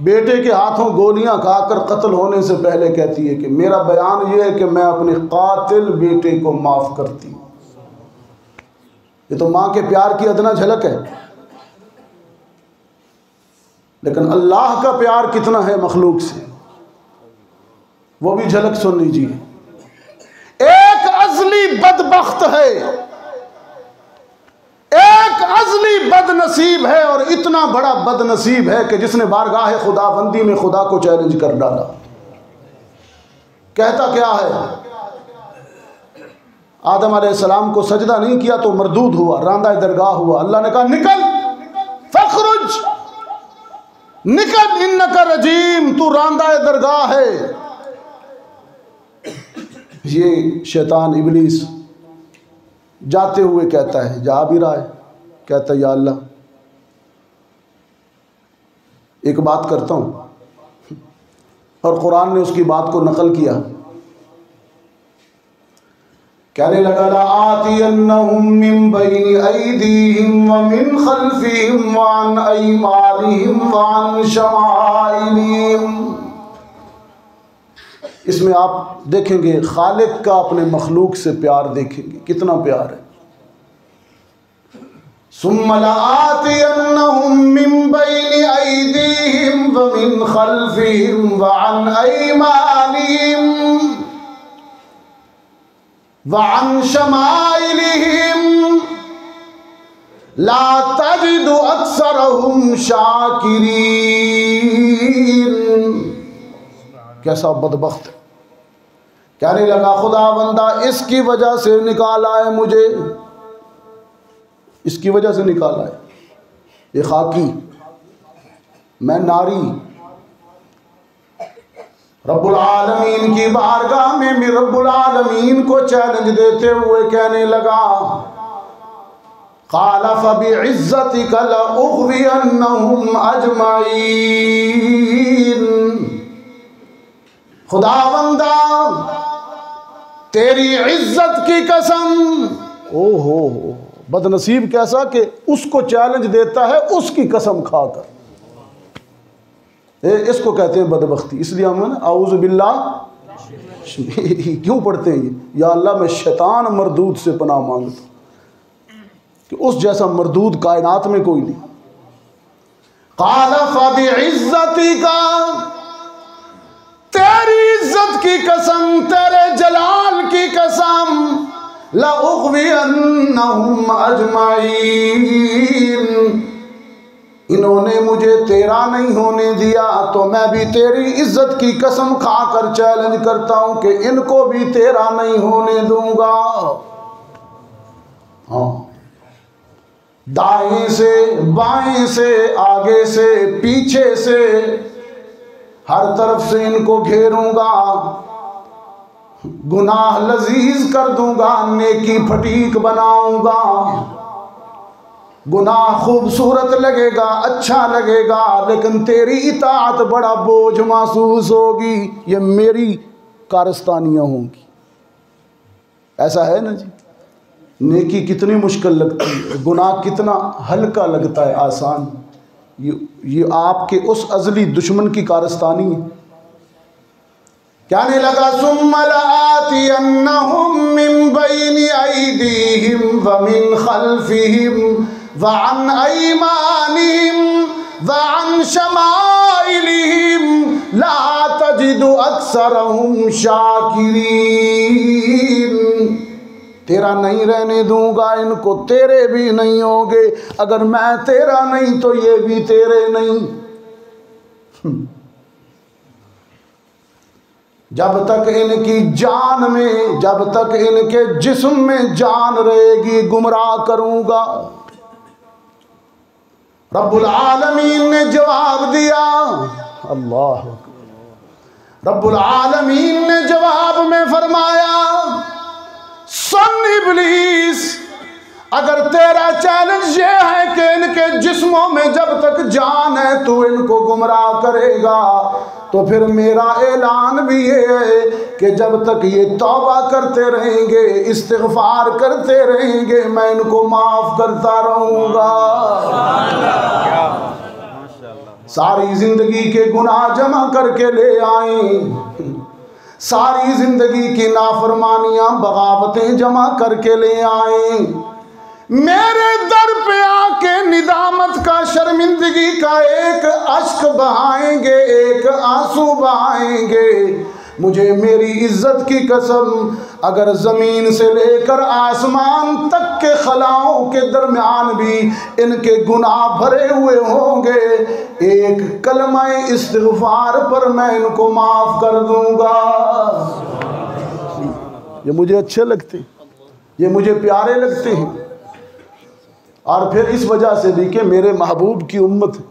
बेटे के हाथों गोलियां खाकर कत्ल होने से पहले कहती है कि मेरा बयान यह है कि मैं अपने कातिल बेटे को माफ़ करती हूँ। ये तो माँ के प्यार की अदना झलक है, लेकिन अल्लाह का प्यार कितना है मखलूक से, वो भी झलक सुन लीजिए। एक अज़ली बदबख्त है, एक अज़ली बदनसीब है, और इतना बड़ा बदनसीब है कि जिसने बारगाह खुदाबंदी में खुदा को चैलेंज कर डाला। कहता क्या है? आदम अलैहिस्सलाम को सजदा नहीं किया तो मरदूद हुआ, रांदा दरगाह हुआ। अल्लाह ने कहा निकल, फखरुज, निकल, इन्नका रजीम, तू रांदा दरगाह है। ये शैतान इब्लीस जाते हुए कहता है, जा भी रहा है, कहता है या अल्लाह एक बात करता हूँ, और कुरान ने उसकी बात को नकल किया। कहने लगा लआतियन्नहुम मिन बैनि ऐदीहिम व मिन खल्फिहिम व अन अयमानिहिम व अन शमाइलिहिम। इसमें आप देखेंगे खालिक का अपने मखलूक से प्यार देखेंगे, कितना प्यार है। सुम्मा लआतियन्नहुम मिन बैनि ऐदीहिम व मिन खल्फिहिम व अन अयमानिहिम व अन शमाइलिहिम ला तजिदु अक्सरहुम शाकिरीन। कैसा बदबख्त है। कहने लगा खुदा बंदा इसकी वजह से निकाला है मुझे, इसकी वजह से निकाला है। ये खाकी, मैं नारी। रब्बुल आलमीन की बारगाह में भी रब्बुल आलमीन को चैलेंज देते हुए कहने लगा क़ाल फ़बिइज़्ज़तिका लअग़वियन्नहुम अजमईन। खुदावंदा तेरी इज्जत की कसम। ओहो बदनसीब कैसा कि उसको चैलेंज देता है उसकी कसम खाकर। इसको कहते हैं बदबख्ती। इसलिए हम आऊज़ बिल्लाह क्यों पढ़ते हैं ये, या अल्लाह मैं शैतान मरदूद से पनाह मांगता कि उस जैसा मरदूद कायनात में कोई नहीं। क़ाल फ़बिइज़्ज़तिका, तेरी इज्जत की कसम, तेरे जलाल की कसम, लअग़वियन्नहुम अजमईन। इन्होंने मुझे तेरा नहीं होने दिया तो मैं भी तेरी इज्जत की कसम खाकर चैलेंज करता हूं कि इनको भी तेरा नहीं होने दूंगा। हाँ, दाएं से बाएं से आगे से पीछे से हर तरफ से इनको घेरूंगा, गुनाह लजीज कर दूंगा, नेकी फटीक बनाऊंगा। गुनाह खूबसूरत लगेगा, अच्छा लगेगा, लेकिन तेरी इताअत बड़ा बोझ महसूस होगी। ये मेरी कारस्तानियां होंगी। ऐसा है ना जी। नेकी कितनी मुश्किल लगती है, गुनाह कितना हल्का लगता है, आसान। ये आपके उस अज़ली दुश्मन की कारस्तानी है। कहने लगा सुम्मा लआतियन्नहुम मिन बैनि ऐदीहिम व मिन खल्फिहिम व अन अयमानिहिम व अन शमाइलिहिम ला तजिदु अक्सरहुम शाकिरीन। तेरा नहीं रहने दूंगा इनको, तेरे भी नहीं होंगे। अगर मैं तेरा नहीं तो ये भी तेरे नहीं। जब तक इनकी जान में, जब तक इनके जिस्म में जान रहेगी गुमराह करूंगा। रब्बुल आलमीन ने जवाब दिया। अल्लाह, रब्बुल आलमीन ने जवाब में फरमाया सुन इब्लीस, अगर तेरा चैलेंज ये है कि इनके जिस्मों में जब तक जान है तू इनको गुमराह करेगा, तो फिर मेरा ऐलान भी ये है कि जब तक ये तौबा करते रहेंगे, इस्तिग़फ़ार करते रहेंगे, मैं इनको माफ़ करता रहूँगा। सारी ज़िंदगी के गुनाह जमा करके ले आए, सारी ज़िंदगी की नाफरमानियाँ बगावतें जमा करके ले आए, मेरे दर पे आके निदामत का, शर्मिंदगी का एक अश्क बहाएंगे, एक आंसू बहाएंगे। मुझे मेरी इज्जत की कसम, अगर ज़मीन से लेकर आसमान तक के खलाओं के दरमियान भी इनके गुनाह भरे हुए होंगे, एक कलमा इस्तिग़फ़ार पर मैं इनको माफ़ कर दूंगा। ये मुझे अच्छे लगते, ये मुझे प्यारे लगते हैं। और फिर इस वजह से भी कि मेरे महबूब की उम्मत है,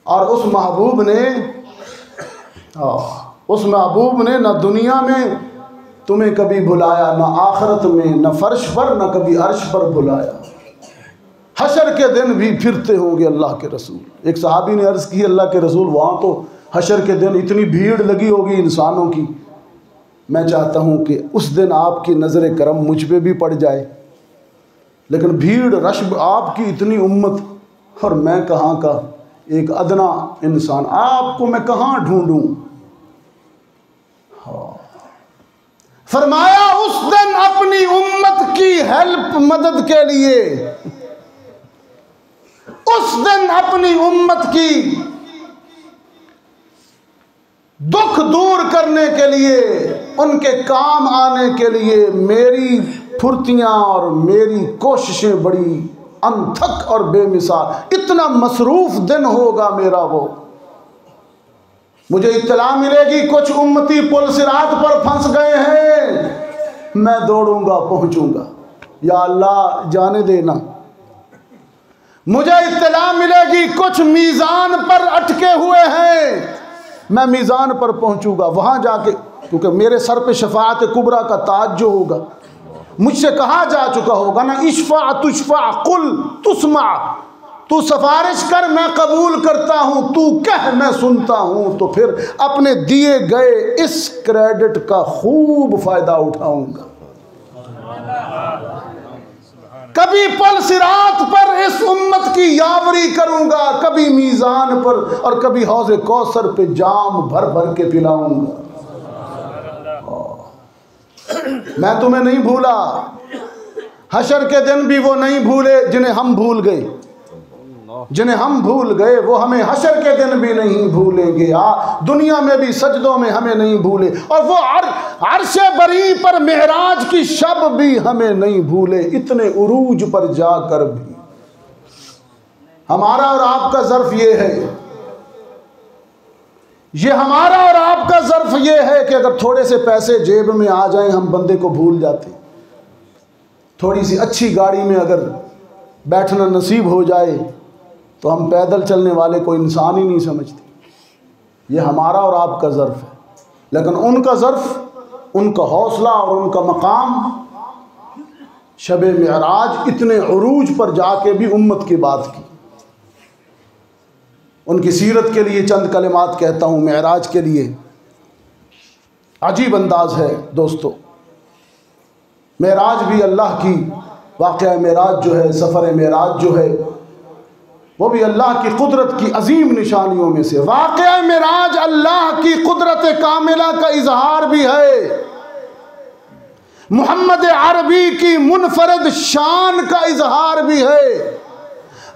और उस महबूब ने न दुनिया में तुम्हें कभी बुलाया, न आखिरत में, न फर्श पर, न कभी अर्श पर बुलाया। हशर के दिन भी फिरते होंगे अल्लाह के रसूल। एक सहाबी ने अर्ज़ की अल्लाह के रसूल, वहाँ तो हशर के दिन इतनी भीड़ लगी होगी इंसानों की मैं चाहता हूँ कि उस दिन आपकी नज़र करम मुझ पे भी पड़ जाए, लेकिन भीड़ रश आपकी इतनी उम्मत और मैं कहाँ का एक अदना इंसान, आपको मैं कहाँ ढूंढूं। फरमाया उस दिन अपनी उम्मत की हेल्प मदद के लिए, उस दिन अपनी उम्मत की दुख दूर करने के लिए, उनके काम आने के लिए मेरी फुर्तियां और मेरी कोशिशें बड़ी अनथक और बेमिसाल, इतना मसरूफ दिन होगा मेरा वो। मुझे इत्तला मिलेगी कुछ उम्मती पुल सिरात पर फंस गए हैं, मैं दौड़ूंगा पहुंचूंगा, या अल्लाह जाने देना। मुझे इत्तला मिलेगी कुछ मीज़ान पर अटके हुए हैं, मैं मीज़ान पर पहुंचूंगा, वहां जाके, क्योंकि मेरे सर पे शफाअत कुबरा का ताज जो होगा, मुझसे कहा जा चुका होगा ना, इश्फा तुशफा कुल तुस्मा, तू सिफारिश कर मैं कबूल करता हूं, तू कह मैं सुनता हूं। तो फिर अपने दिए गए इस क्रेडिट का खूब फायदा उठाऊंगा। कभी पल सिरात पर इस उम्मत की यावरी करूंगा, कभी मीज़ान पर और कभी हौज़े कौसर पे जाम भर भर के पिलाऊंगा। मैं तुम्हें नहीं भूला, हशर के दिन भी वो नहीं भूले जिन्हें हम भूल गए, जिन्हें हम भूल गए वो हमें हशर के दिन भी नहीं भूलेंगे। दुनिया में भी सजदों में हमें नहीं भूले, और वो अर्शे बरी पर मेहराज की शब भी हमें नहीं भूले, इतने उरूज पर जाकर भी। हमारा और आपका ज़र्फ ये है, ये हमारा और आपका ज़र्फ ये है कि अगर थोड़े से पैसे जेब में आ जाएं हम बंदे को भूल जाते, थोड़ी सी अच्छी गाड़ी में अगर बैठना नसीब हो जाए तो हम पैदल चलने वाले को इंसान ही नहीं समझते। ये हमारा और आपका ज़र्फ है, लेकिन उनका ज़र्फ, उनका हौसला और उनका मकाम शब मेराज, इतने उरूज पर जाके भी उम्मत की बात की। उनकी सीरत के लिए चंद कलिमात कहता हूँ, मेराज के लिए अजीब अंदाज है दोस्तों। मेराज भी अल्लाह की, वाक़या मेराज जो है, सफ़र मेराज जो है, वो भी अल्लाह की कुदरत की अजीम निशानियों में से। वाक़या मेराज अल्लाह की कुदरत कामिला का इजहार भी है, मोहम्मद अरबी की मुनफरद शान का इजहार भी है।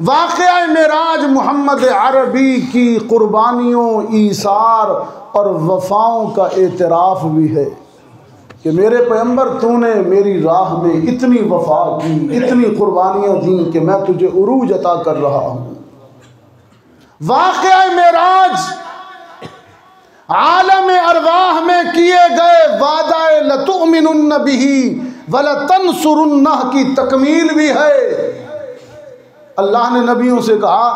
वाक़या मेराज मोहम्मद अरबी की कुर्बानियों, ईसार और वफ़ाओं का एतराफ़ भी है कि मेरे पैगंबर तूने मेरी राह में इतनी वफ़ा की, इतनी कुर्बानियाँ दी कि मैं तुझे उरूज अता कर रहा हूँ। वाक़या मेराज आलम अरवाह में किए गए वादा लतुमिनुन्न बिही वलतंसुरुन्नह की तकमील भी है। अल्लाह ने नबियों से कहा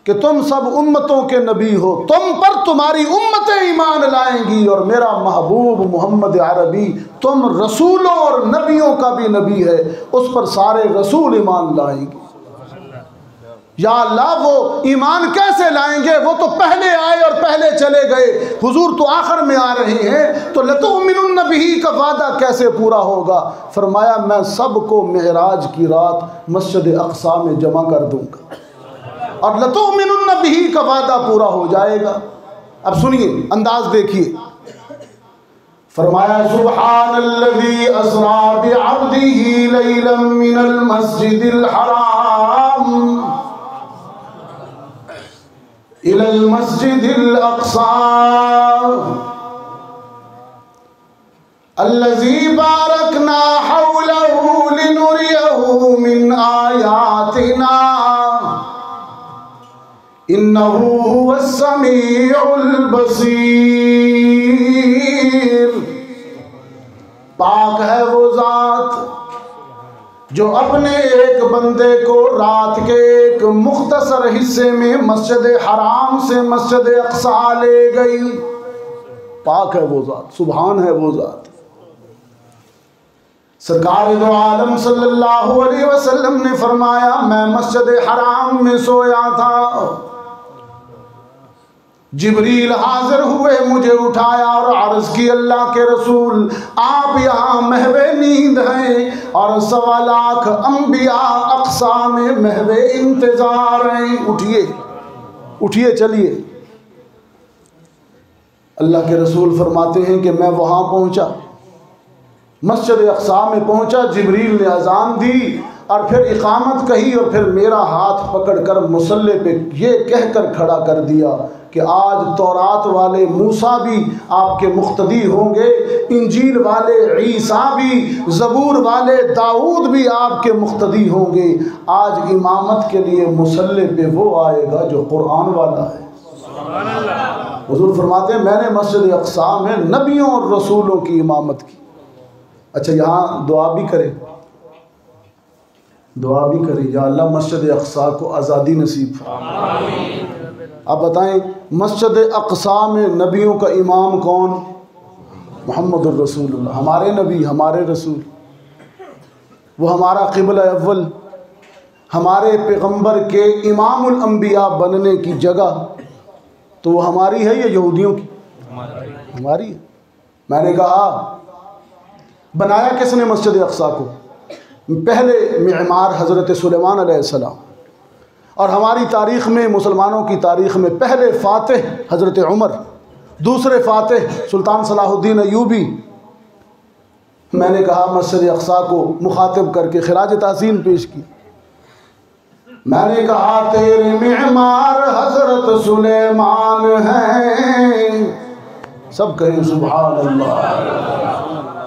कि तुम सब उम्मतों के नबी हो, तुम पर तुम्हारी उम्मतें ईमान लाएंगी, और मेरा महबूब मोहम्मद अरबी तुम रसूलों और नबियों का भी नबी है, उस पर सारे रसूल ईमान लाएंगे। या अल्लाह वो ईमान कैसे लाएंगे, वो तो पहले आए और पहले चले गए, हुजूर तो आखिर में आ रहे हैं, तो लतुमिनुन्न बिही का वादा कैसे पूरा होगा। फरमाया मैं सबको मेराज की रात मस्जिद अक्सा में जमा कर दूंगा और लतुमिनुन्न बिही का वादा पूरा हो जाएगा। अब सुनिए, अंदाज देखिए। फरमाया सुब्हानल्लज़ी अस्रा बिअब्दिही लैलन मिनल मस्जिदिल हराम इलल मस्जिदिल अक्सा अल्लज़ी बारकना हौलहु लिनुरियहु मिन आयातिना इन्नहु हुवस समीउल बसीर। पाक है वो ज़ात जो अपने एक बंदे को रात के एक मुख्तसर हिस्से में मस्जिद हराम से मस्जिद अक्सा ले गई। पाक है वो ज़ात, सुभान है वो ज़ात। सरकार दो आलम सल्लल्लाहु अलैहि वसल्लम ने फरमाया, मैं मस्जिद हराम में सोया था, जिब्रील हाजिर हुए, मुझे उठाया और अर्ज़ की अल्लाह के रसूल आप यहाँ महवे नींद हैं और 1.25 लाख अंबिया अक़सा में महवे इंतज़ार हैं, उठिए उठिए चलिए। अल्लाह के रसूल फरमाते हैं कि मैं वहाँ पहुँचा, मस्जिद अक़सा में पहुँचा, जिब्रील ने अज़ान दी और फिर इक़ामत कही और फिर मेरा हाथ पकड़कर मुसल्ले पे ये कहकर खड़ा कर दिया कि आज तौरात वाले मूसा भी आपके मुख्तदी होंगे, इंजील वाले ईसा भी, ज़बूर वाले दाऊद भी आपके मुख्तदी होंगे। आज इमामत के लिए मुसल्ले पे वो आएगा जो कुरान वाला है। हुज़ूर फरमाते हैं मैंने मस्जिद अक़सा में नबियों और रसूलों की इमामत की। अच्छा, यहाँ दुआ भी करें, दुआ भी करें, या अल्लाह मस्जिद अक़सा को आज़ादी नसीब फरमाए। आप बताएं, मस्जिद अक़सा में नबियों का इमाम कौन? मुहम्मदुर रसूलुल्लाह, हमारे नबी, हमारे रसूल, वो हमारा क़िबला अव्वल, हमारे पैगंबर के इमामुल अंबिया बनने की जगह तो वो हमारी है या यहूदियों की? हमारी है। मैंने कहा बनाया किसने मस्जिद अक़सा को? पहले मेमार हज़रत सुलेमान अलैहिस्सलाम, और हमारी तारीख़ में, मुसलमानों की तारीख़ में पहले फ़ातिह हज़रत उमर, दूसरे फ़ातिह सुल्तान सलाहुद्दीन अय्यूबी। मैंने कहा मस्जिद अक़सा को मुखातिब करके खिराज ताज़ीम पेश की। मैंने कहा तेरे मेमार हज़रत सुलेमान हैं, सब कहें सुभान अल्लाह।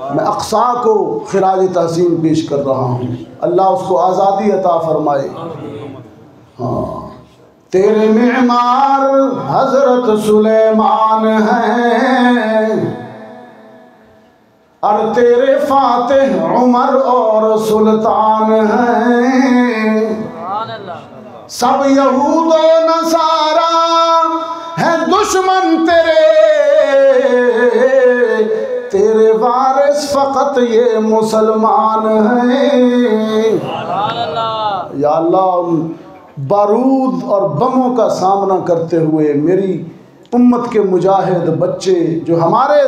मैं अक़सा को खिराज तहसीन पेश कर रहा हूँ, अल्लाह उसको आज़ादी अता फरमाए। हाँ, तेरे मेमार हज़रत सुलेमान हैं और तेरे फ़ातिह उमर और सुल्तान हैं। सब यहूद और नसारा है दुश्मन तेरे, तेरे वारिस फ़कत ये मुसलमान हैं। या अल्लाह, बारूद और बमों का सामना करते हुए मेरी उम्मत के मुजाहिद बच्चे जो हमारे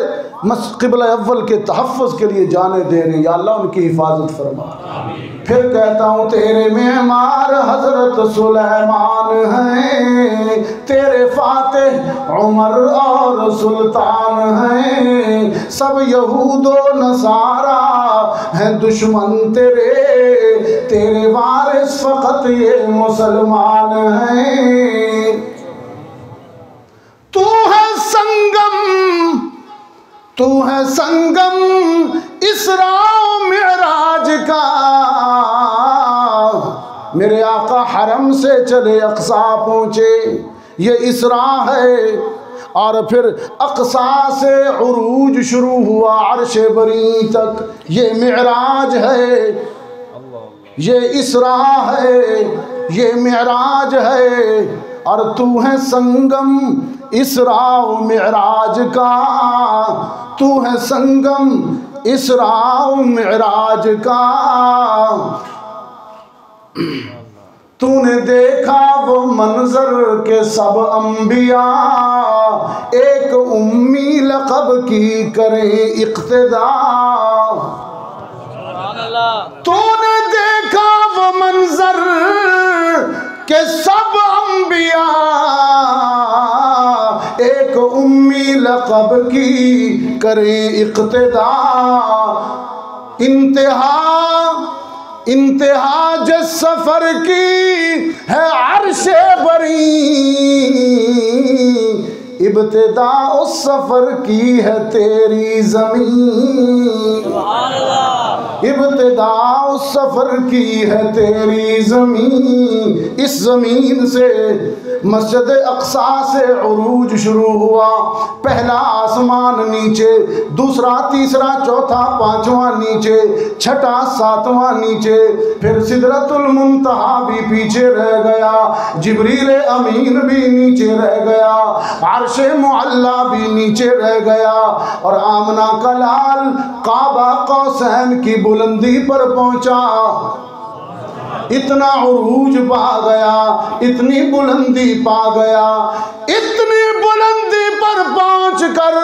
क़िबला अव्वल के तहफ़्फ़ुज़ के लिए जाने दे रहे हैं, या अल्लाह उनकी हिफाजत फरमा। फिर कहता हूँ तेरे मेमार हज़रत सुलेमान हैं, तेरे फ़ातिह उमर और सुल्तान हैं। सब यहूद और नसारा हैं दुश्मन तेरे, तेरे वारिस फ़कत ये मुसलमान हैं। तू है संगम, तू है संगम इसरा मिराज का। मेरे आका हरम से चले अक़सा पहुँचे, ये इसरा है, और फिर अक़सा से उरूज शुरू हुआ अर्श बरी तक, ये मिराज है, ये इसरा है, ये मिराज है। और तू है संगम इसरा मिराज का, तू है संगम इसरा मिराज का। तूने देखा वो मंजर के सब अंबिया एक उम्मी लक़ब की करें इक़्तिदा। तूने देखा वो मंजर के सब अंबिया एक उम्मी लक़ब की करें इक़्तिदा। इंतहा जिस सफ़र की है अर्शे बरी, इब्तिदा उस सफ़र की है तेरी ज़मीन। इब्तिदा उस सफ़र की है तेरी ज़मीन। इस ज़मीन से मस्जिद अक़सा से उरूज शुरू हुआ। पहला आसमान नीचे, दूसरा तीसरा चौथा पांचवा नीचे, छठा सातवां नीचे, फिर सिदरतुल मुंतहा भी पीछे रह गया, जिब्रील अमीन भी नीचे रह गया, अर्शे मुअल्ला भी नीचे रह गया, और आमना का लाल काबा कौसैन की बुलंदी पर पहुंचा। इतना उरूज पा गया, इतनी बुलंदी पा गया, इतनी बुलंदी पर पहुंच कर,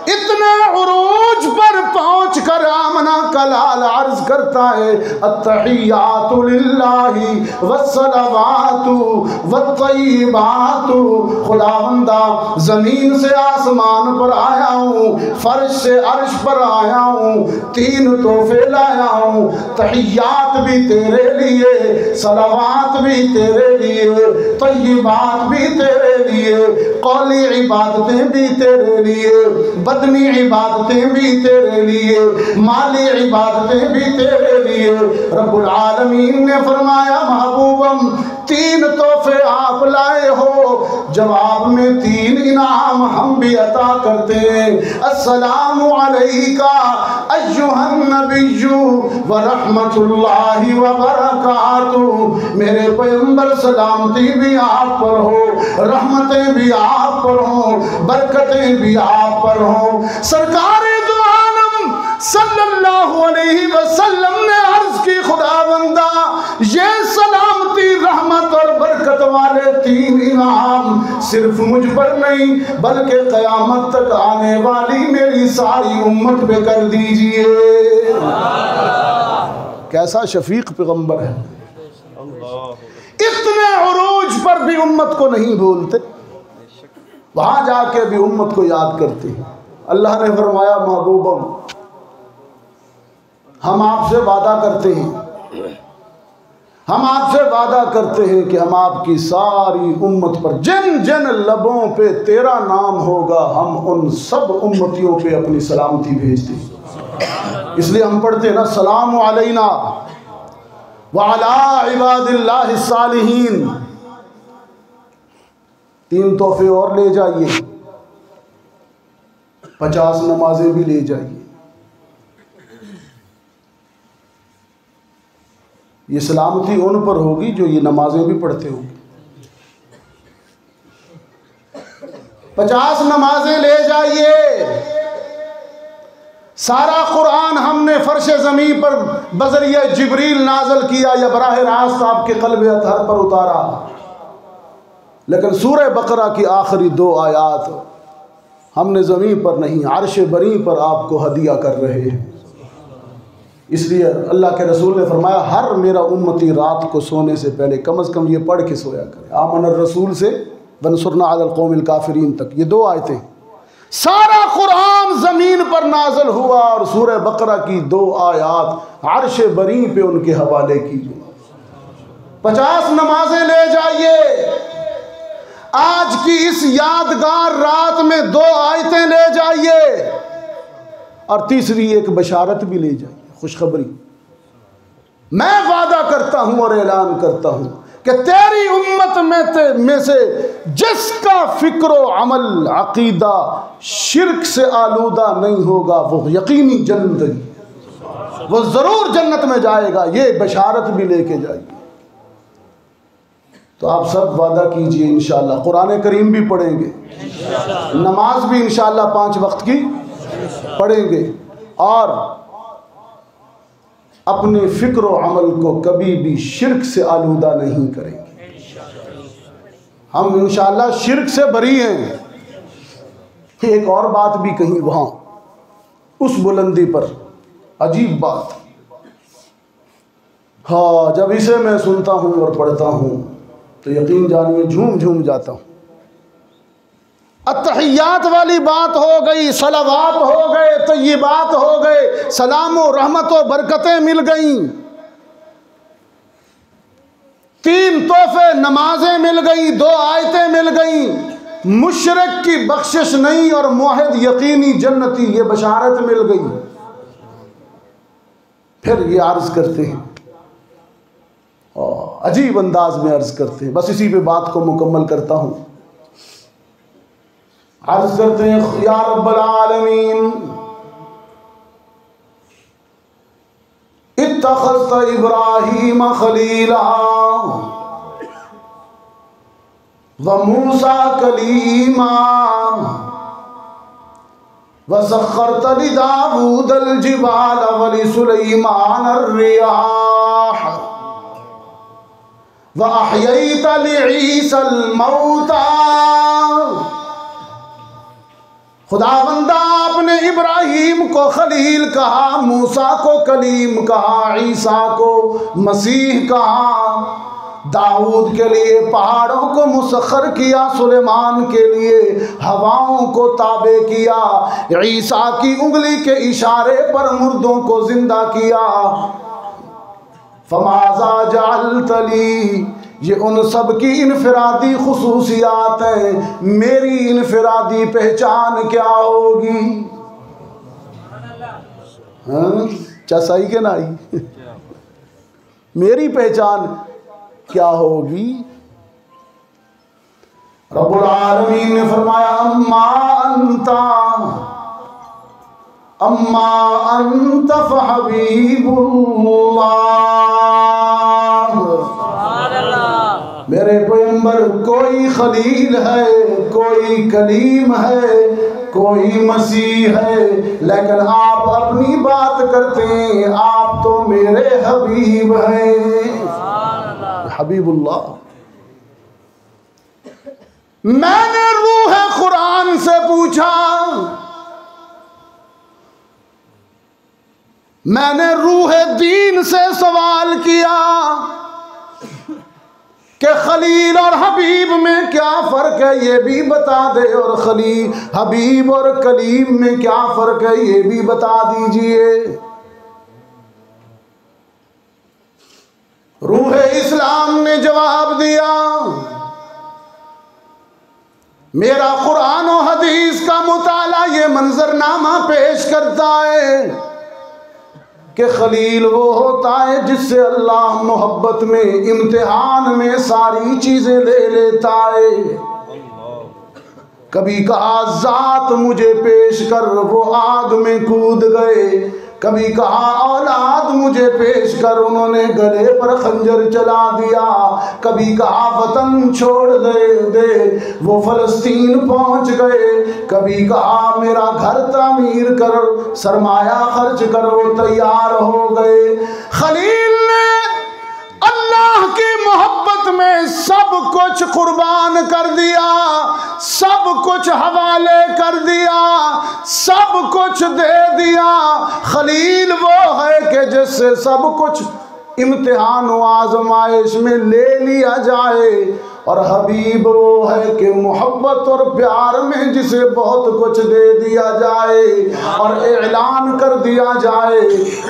इतने उरूज पर पहुंच कर आमना का लाल अर्ज करता है अत्तहियातु लिल्लाहि वस्सलावातु वत्तय्यिबातु। खुदावंदा जमीन से आसमान पर आया हूँ, फर्श से अर्श पर आया हूँ, 3 तोहफे लाया हूँ। तहियात भी तेरे लिए, सलावात भी तेरे लिए, तय्यिबात भी तेरे लिए, कौली इबादतें भी तेरे लिए, बदनी इबादतें भी तेरे लिए, माली इबादतें भी तेरे लिए। रब्बुल आलमीन ने फरमाया महबूबम 3 तोहफे आप लाए हो, जवाब में 3 इनाम हम भी अता करते हैं। अस्सलामु अलैका अय्युहन नबिय्यु व रहमतुल्लाहि व बरकातुहू। मेरे पैगंबर सलामती भी आप पर हो, रहमतें भी आप पर हो, बरकतें भी आप पर हो। सरकारे दो आलम सल्लल्लाहु अलैहि वसल्लम ने अर्ज की खुदावंदा ये सलामती, रहमत और बरकत वाले 3 इनाम सिर्फ मुझ पर नहीं बल्कि क़यामत तक आने वाली मेरी सारी उम्मत पे कर दीजिए। कैसा शफीक पैगंबर है, इतने उरूज पर भी उम्मत को नहीं भूलते, वहां जाके भी उम्मत को याद करते हैं। अल्लाह ने फरमाया महबूबम हम आपसे वादा करते हैं, हम आपसे वादा करते हैं कि हम आपकी सारी उम्मत पर जिन जिन लबों पे तेरा नाम होगा हम उन सब उम्मतियों पे अपनी सलामती भेजते हैं। इसलिए हम पढ़ते हैं ना सलाम अलैना व अला इबादिल्लाहि सालिहीन। 3 तोहफे और ले जाइए, 50 नमाजें भी ले जाइए। ये सलामती उन पर होगी जो ये नमाजें भी पढ़ते होंगे। 50 नमाजें ले जाइए। सारा कुरान हमने फर्श ज़मीन पर बज़रिया जिब्रील नाज़िल किया या बराह रास्त आपके क़ल्ब अतहर पर उतारा, लेकिन सूरह बकरा की आखिरी 2 आयात हमने ज़मीन पर नहीं अर्श बरी पर आपको हदिया कर रहे हैं। इसलिए अल्लाह के रसूल ने फरमाया हर मेरा उम्मती रात को सोने से पहले कम से कम ये पढ़ के सोया करे, आमन रसूल से वनसुरना अलल कौमिल काफिरीन तक। ये 2 आयतें, सारा कुरान ज़मीन पर नाज़िल हुआ और सूरह बकरा की 2 आयात अर्श बरी पे उनके हवाले की। 50 नमाजें ले जाइए। आज की इस यादगार रात में 2 आयतें ले जाइए और तीसरी एक बशारत भी ले जाइए, खुशखबरी। मैं वादा करता हूं और ऐलान करता हूं कि तेरी उम्मत में से जिसका फिक्र अमल अकीदा शिर्क से आलूदा नहीं होगा वो यकीनी जन्नत, वो ज़रूर जन्नत में जाएगा। ये बशारत भी लेके जाइए। तो आप सब वादा कीजिए इंशाअल्लाह कुरान करीम भी पढ़ेंगे, नमाज भी इंशाअल्लाह 5 वक्त की पढ़ेंगे और अपने फिक्र और अमल को कभी भी शिर्क से आलूदा नहीं करेंगे। हम इंशाअल्लाह शिर्क से बरी हैं। एक और बात भी कही वहाँ उस बुलंदी पर, अजीब बात। हाँ, जब इसे मैं सुनता हूँ और पढ़ता हूँ तो यकीन जानिए झूम झूम जाता हूँ। अत्तहियात वाली बात हो गई, सलावात हो गए, तय्यिबात हो गए, सलाम और रहमत और बरकतें मिल गईं, 3 तोहफे नमाजें मिल गई, 2 आयतें मिल गईं, मुशरिक की बख्शिश नहीं और मुआहिद यकीनी जन्नती ये बशारत मिल गई। फिर ये अर्ज करते हैं, अजीब अंदाज में अर्ज करते हैं। बस इसी पे बात को मुकम्मल करता हूँ। अर्ज करते हैं या रब्बल आलमीन इत्तखज़्ता इब्राहीम खलीला व मूसा कलीमा व सख्खरत लिदाऊदल जिबाल व लिसुलैमान अर्रियाह व अहयैत लिईसल मौता। खुदावंदा आपने इब्राहीम को खलील कहा, मूसा को कलीम कहा, ईसा को मसीह कहा, दाऊद के लिए पहाड़ों को मुसख्खर किया, सुलेमान के लिए हवाओं को ताबे किया, ईसा की उंगली के इशारे पर मुर्दों को जिंदा किया। फमाजा जअलतली, ये उन सब की इनफरादी खुसूसियात हैं, मेरी इनफरादी पहचान क्या होगी? हाँ, क्या सही के नहीं? मेरी पहचान क्या होगी? रब्बुल आलमीन ने फरमाया अम्मा अंत फहबीबुल्लाह। मेरे पैगंबर, कोई खलील है, कोई कलीम है, कोई मसीह है, लेकिन आप अपनी बात करते हैं, आप तो मेरे हबीब हैं। हबीबुल्लाह। मैंने रूह कुरान से पूछा, मैंने रूह दीन से सवाल किया कि खलील और हबीब में क्या फ़र्क है, ये भी बता दे, और खलील, हबीब और कलीम में क्या फ़र्क है, ये भी बता दीजिए। रूह इस्लाम ने जवाब दिया, मेरा कुरान और हदीस का मुताला ये मंजरनामा पेश करता है कि खलील वो होता है जिससे अल्लाह मोहब्बत में, इम्तिहान में सारी चीजें ले लेता है। कभी कहा जात मुझे पेश कर, वो आग में कूद गए। कभी कहा औलाद मुझे पेश कर, उन्होंने गले पर खंजर चला दिया। कभी कहा वतन छोड़ दे, वो फलस्तीन पहुंच गए। कभी कहा मेरा घर तामीर कर, सरमाया खर्च कर, वो तैयार हो गए। खलील ने अल्लाह की मोहब्बत में सब कुछ कुर्बान कर दिया, सब कुछ हवाले कर दिया, सब कुछ दे दिया। खलील वो है कि जिससे सब कुछ इम्तिहान व आजमाइश में ले लिया जाए, और हबीब वो है कि मोहब्बत और प्यार में जिसे बहुत कुछ दे दिया जाए और ऐलान कर दिया जाए,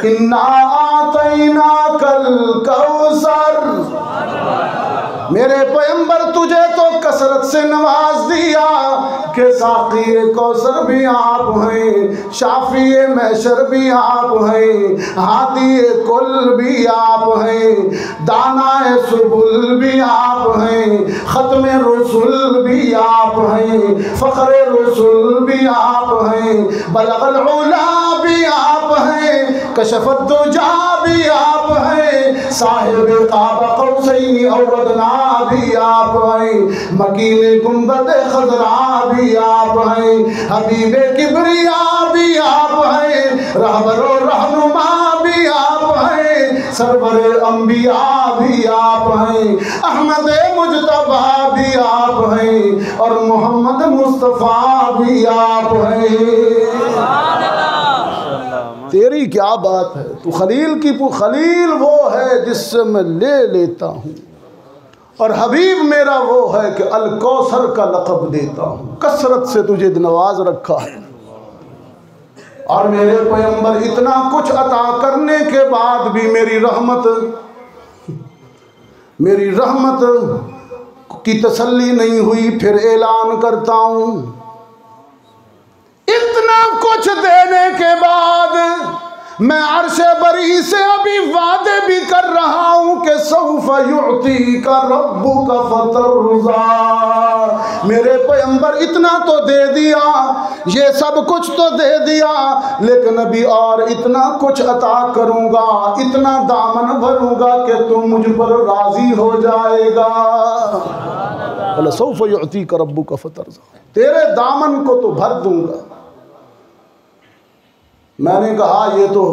इन्ना आतैना कल कौसर। मेरे पैगंबर तुझे तो कसरत से नवाज दिया कि साक़ी कौसर भी आप हैं, शाफ़ी महशर भी आप हैं, हादी कुल भी आप हैं, दाना सुबुल भी आप हैं, ख़त्म रसूल भी आप हैं, फ़ख्र रसूल भी आप हैं, बलगल उला भी आप हैं, कशफ़त दुजा भी आप हैं, साहिब काबा कौसैन और अदना भी आप हैं, मकीन गुंबद खज़रा भी आप हैं, हबीब किबरिया भी आप हैं, रहबर और रहनुमा भी आप हैं, सरवर अंबिया भी आप हैं, अहमद मुजतबा भी आप हैं, और मोहम्मद मुस्तफ़ा भी आप हैं। तेरी क्या बात है, तू खलील की खलील वो है जिससे मैं ले लेता हूँ, और हबीब मेरा वो है कि अल कौसर का लक़ब देता हूँ। कसरत से तुझे नवाज रखा है, और मेरे पैगंबर इतना कुछ अता करने के बाद भी मेरी रहमत की तसल्ली नहीं हुई। फिर ऐलान करता हूँ, इतना कुछ देने के बाद मैं अर्श बरी से अभी वादे भी कर रहा हूँ कि सौफ युअती का रब्बुका फतरज़ा। मेरे पैगंबर इतना तो दे दिया, ये सब कुछ तो दे दिया, लेकिन अभी और इतना कुछ अता करूँगा, इतना दामन भरूँगा कि तुम मुझ पर राज़ी हो जाएगा। बोला सौफ युअती का रब्बुका फतरज़ा, तेरे दामन को तो भर दूँगा। मैंने कहा ये तो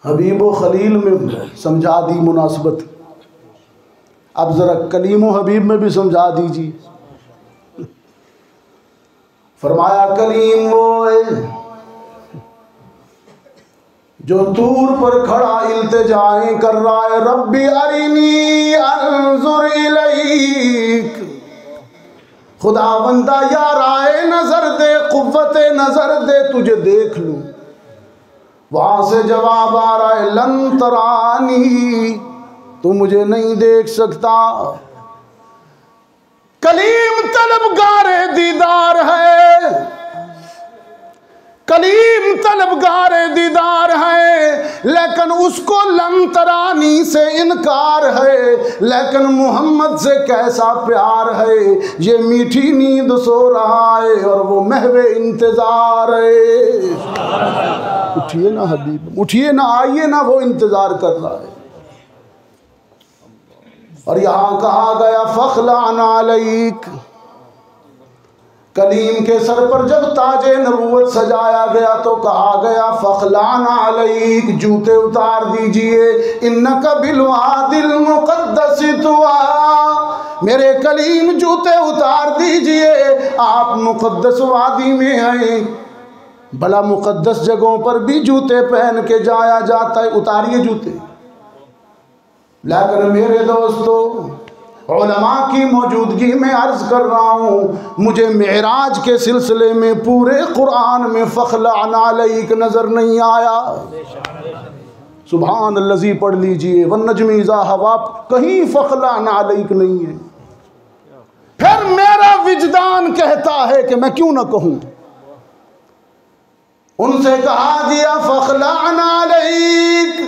हबीब व खलील में समझा दी मुनासबत, अब ज़रा कलीम व हबीब में भी समझा दीजिए। फरमाया कलीम वो है जो तूर पर खड़ा इल्तिजाएं कर रहा है, रब्बी अरिनी अंजुर इलैक, खुदा बंदा यार आए नजर दे, कुव्वते नजर दे, तुझे देख लूं। वहां से जवाब आ रहा है लन तरानी, तू मुझे नहीं देख सकता। कलीम तलबगारे दीदार है, कलीम तलबगारे दीदार है, लेकिन उसको लंतरानी से इनकार है। लेकिन मोहम्मद से कैसा प्यार है, ये मीठी नींद सो रहा है और वो महवे इंतजार है। उठिए ना हबीब, उठिए ना, आइए ना, वो इंतजार कर रहा है। और यहाँ कहा गया फखलान अलैक, कलीम के सर पर जब ताजे नबूवत सजाया गया तो कहा गया फखलान अलैक, जूते उतार दीजिए, इन्नका बिलवादिल मुक़द्दस तुआ, मेरे कलीम जूते उतार दीजिए, आप मुक़द्दस वादी में हैं। भला मुक़द्दस जगहों पर भी जूते पहन के जाया जाता है, उतारिए जूते। लेकिन मेरे दोस्तों, उलमा की मौजूदगी में अर्ज कर रहा हूँ, मुझे मेराज के सिलसिले में पूरे कुरान में फखलान अलैक नजर नहीं आया। सुभान अल्लज़ी पढ़ लीजिए, वन्नज्मि इज़ा हवा, कहीं फखलान अलैक नहीं है। फिर मेरा विजदान कहता है कि मैं क्यों ना कहूँ। उनसे कहा गया फखलान अलैक,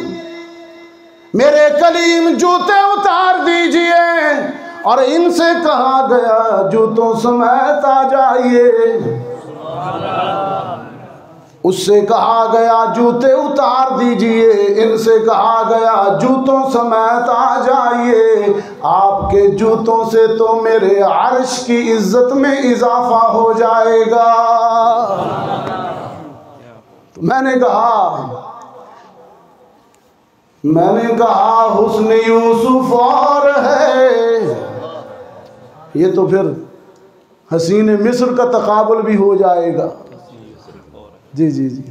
मेरे कलीम जूते उतार दीजिए, और इनसे कहा गया जूतों समेत आ जाइए। उससे कहा गया जूते उतार दीजिए, इनसे कहा गया जूतों समेत आ जाइए। आपके जूतों से तो मेरे अर्श की इज्जत में इजाफा हो जाएगा। तो मैंने कहा हुस्न यूसुफ और है, ये तो फिर हसीन मिस्र का तकाबुल भी हो जाएगा। जी जी जी,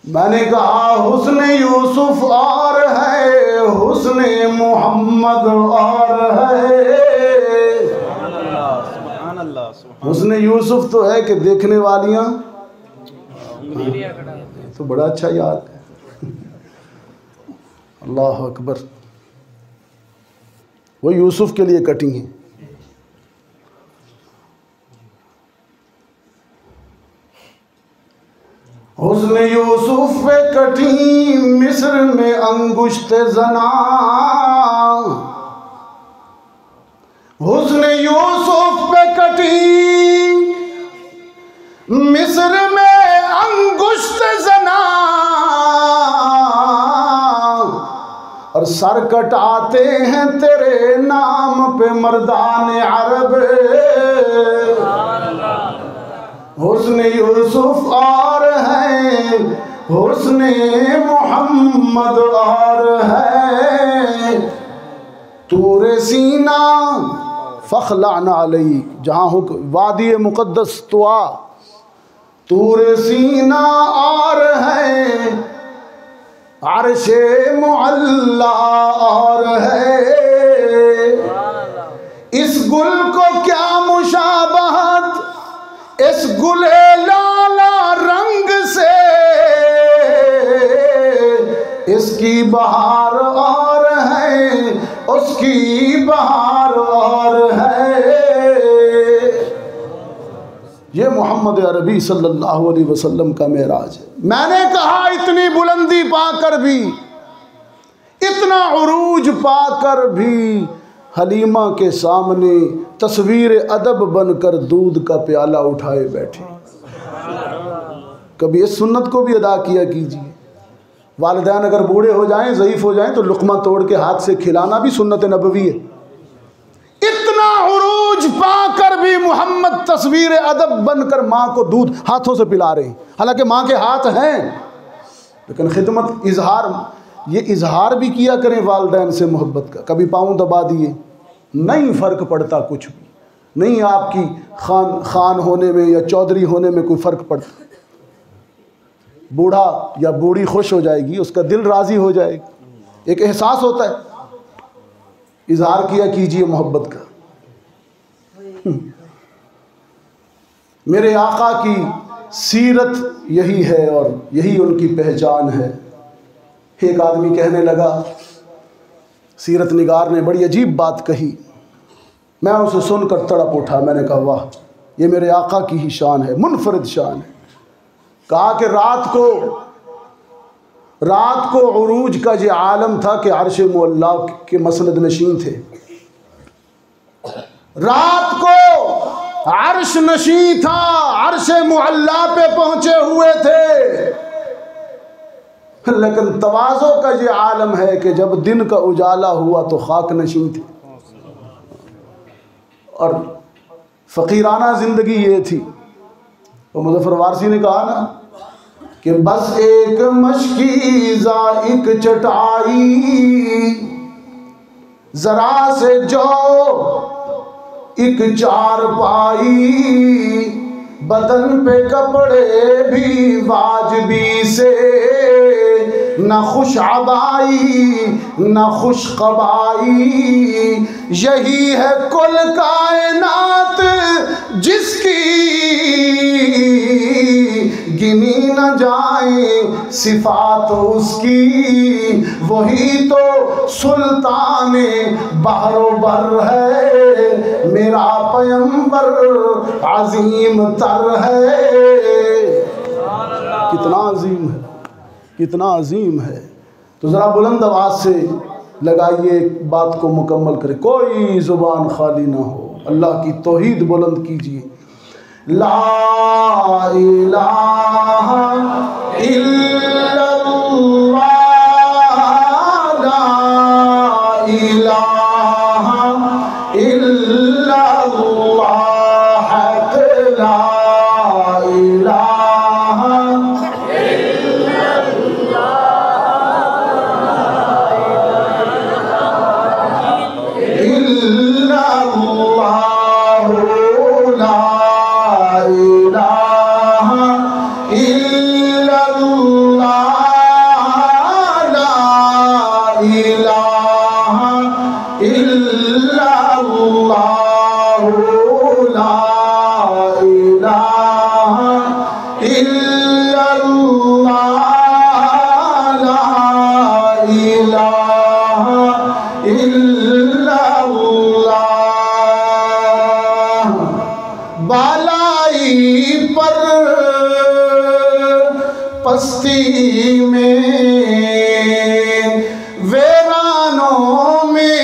मैंने कहा हुस्न यूसुफ और है, हुस्न मोहम्मद और है। हुस्न यूसुफ तो है कि देखने वालियां, तो बड़ा अच्छा याद है। अल्लाह अकबर, वो यूसुफ के लिए कटी हैं। हुस्न यूसुफ पे कटी मिस्र में अंगुश्त जना, हुस्न यूसुफ पे कटी मिस्र में अंगुश्त जना, और सर कटाते हैं तेरे नाम पे मर्दान अरब। हुस्न यूसुफ और है, हुस्न मोहम्मद और है। तूरे सीना फखलान अलैक, जहाँ हो वादी मुक़द्दस तुआ, तूरे सीना और है, अर्शे मुअल्ला और है। इस गुल को क्या मुशाबहत इस गुले लाला रंग से, इसकी बहार और है, उसकी बहार और है। ये मोहम्मद अरबी सल्लल्लाहु अलैहि वसल्लम का मेराज है। मैंने कहा इतनी बुलंदी पाकर भी, इतना उरूज पाकर भी, हलीमा के सामने तस्वीर अदब बनकर दूध का प्याला उठाए बैठे। कभी इस सुन्नत को भी अदा किया कीजिए। वालिदैन अगर बूढ़े हो जाएं, ज़ईफ़ हो जाएं, तो लुक़मा तोड़ के हाथ से खिलाना भी सुन्नत नबवी है। इतना उरूज पाकर भी मोहम्मद तस्वीर अदब बनकर माँ को दूध हाथों से पिला रहे हैं, हालांकि माँ के हाथ हैं लेकिन खिदमत इजहार, ये इजहार भी किया करें वालिदैन से मोहब्बत का। कभी पाँव दबा दिए, नहीं फ़र्क पड़ता कुछ भी, नहीं आपकी खान होने में या चौधरी होने में कोई फ़र्क पड़ता। बूढ़ा या बूढ़ी खुश हो जाएगी, उसका दिल राज़ी हो जाएगा, एक एहसास होता है। इजहार किया कीजिए मोहब्बत का। मेरे आका की सीरत यही है और यही उनकी पहचान है। एक आदमी कहने लगा, सीरत निगार ने बड़ी अजीब बात कही, मैं उसे सुनकर तड़प उठा। मैंने कहा वाह, ये मेरे आका की ही शान है, मुनफरिद शान है। कहा कि रात को उरूज का ये आलम था कि अर्श मुअल्ला के मसनद नशीन थे। रात को अर्श नशी था, अर्श मुअल्ला पे पहुंचे हुए थे। लेकिन तवाज़ो का ये आलम है कि जब दिन का उजाला हुआ तो खाक नशी थे। और फ़कीराना ज़िंदगी ये थी। तो मुज़फ़्फ़र वारसी ने कहा ना कि बस एक मशकीज़ा एक चटाई, ज़रा से जो एक चारपाई, बदन पे कपड़े भी वाजबी से, न खुश अबाई न खुश कबाई। यही है कुल कायनात जिसकी गिनी न जाए सिफात उसकी। वही तो सुल्ताने बहरो बर है, मेरा पैगंबर अजीम तर है। कितना अजीम है, कितना अजीम है। तो ज़रा बुलंद आवाज़ से लगाइए, एक बात को मुकम्मल करें, कोई ज़ुबान खाली ना हो। अल्लाह की तौहीद बुलंद कीजिए। ला इलाहा इल्लल्लाह, ला इलाहा इल्लल्लाह, हक़ ला इलाहा पस्ती में, वीरानों में,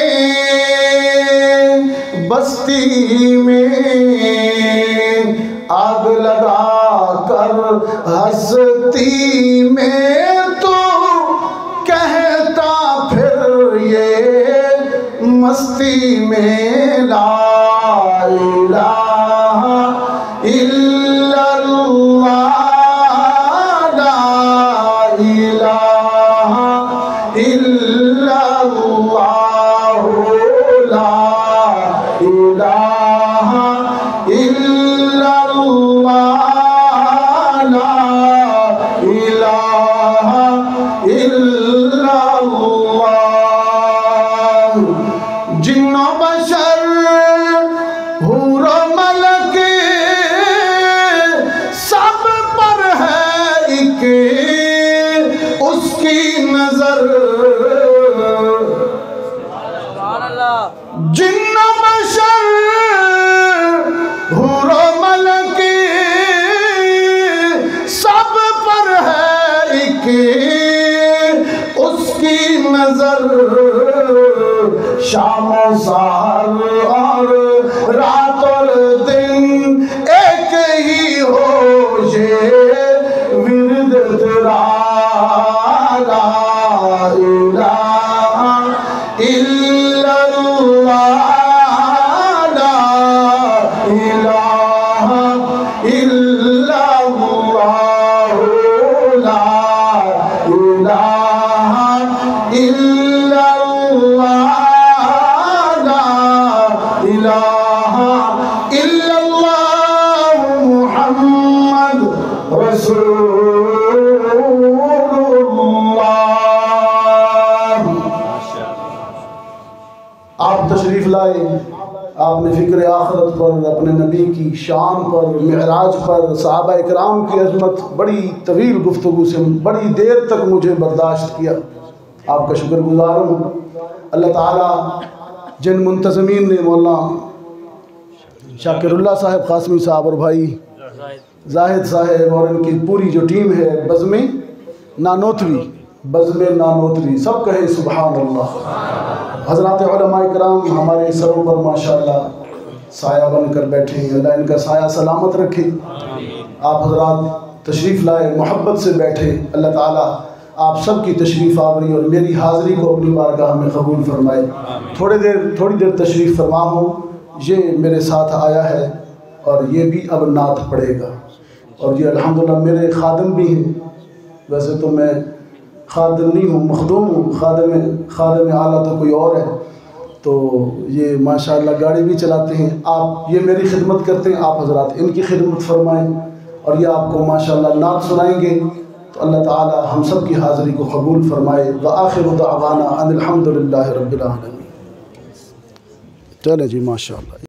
बस्ती में आग लगा कर हस्ती में तो कहता फिर ये मस्ती में ला इलाहा इल्लल्लाह, जिन्नो बशर हूरो मलक सब पर है एक उसकी नजर। जिन्नो बशर हूरो मलक सब पर है एक उसकी नजर। शाम सहर और रात और दिन एक ही हो ये विरद तेरा। ला इलाहा इल्लल्लाह, ला इलाहा इल्लल्लाह, ला आप तशरीफ़ लाए, आपने फ़िक्र आखिरत पर, अपने नबी की शान पर, मिअराज पर, सहाबा इकराम की अज़मत, बड़ी तवील गुफ्तगू से बड़ी देर तक मुझे बर्दाश्त किया। आपका शुक्रगुज़ार हूँ। अल्लाह ताला जिन मुंतज़मीन ने, मौलाना शाकिरुल्लाह साहब क़ासमी साहब और भाई जाहिद साहब और इनकी पूरी जो टीम है, बज़्म नानोतवी, सब कहे सुबहान अल्लाह। हज़रात उलमा इकराम हमारे सरों पर माशाअल्लाह साया बन कर बैठे हैं, अल्लाह इनका साया सलामत रखे। आप हज़रात तशरीफ़ लाए, मोहब्बत से बैठे, अल्लाह ताला आप सब की तशरीफ़ आवरी और मेरी हाज़िरी को अपनी बारगाह में कबूल फरमाए। थोड़ी देर तशरीफ़ फरमा हूँ, ये मेरे साथ आया है और ये भी अब नात पढ़ेगा, और ये अल्हम्दुलिल्लाह मेरे खादिम भी हैं। वैसे तो मैं खादिम नहीं हूँ, मखदूम हूँ, खादिम आला तो कोई और है। तो ये माशाअल्लाह गाड़ी भी चलाते हैं। आप ये मेरी खिदमत करते हैं, आप हज़रात इनकी खिदमत फरमाएँ और ये आपको माशाअल्लाह नात सुनाएंगे। तो अल्लाह ताला हम सब की हाज़िरी को कबूल फरमाए। व आखिरु दअवाना अनिल हम्दुलिल्लाहि रब्बिल आलमीन। चले जी, माशाअल्लाह।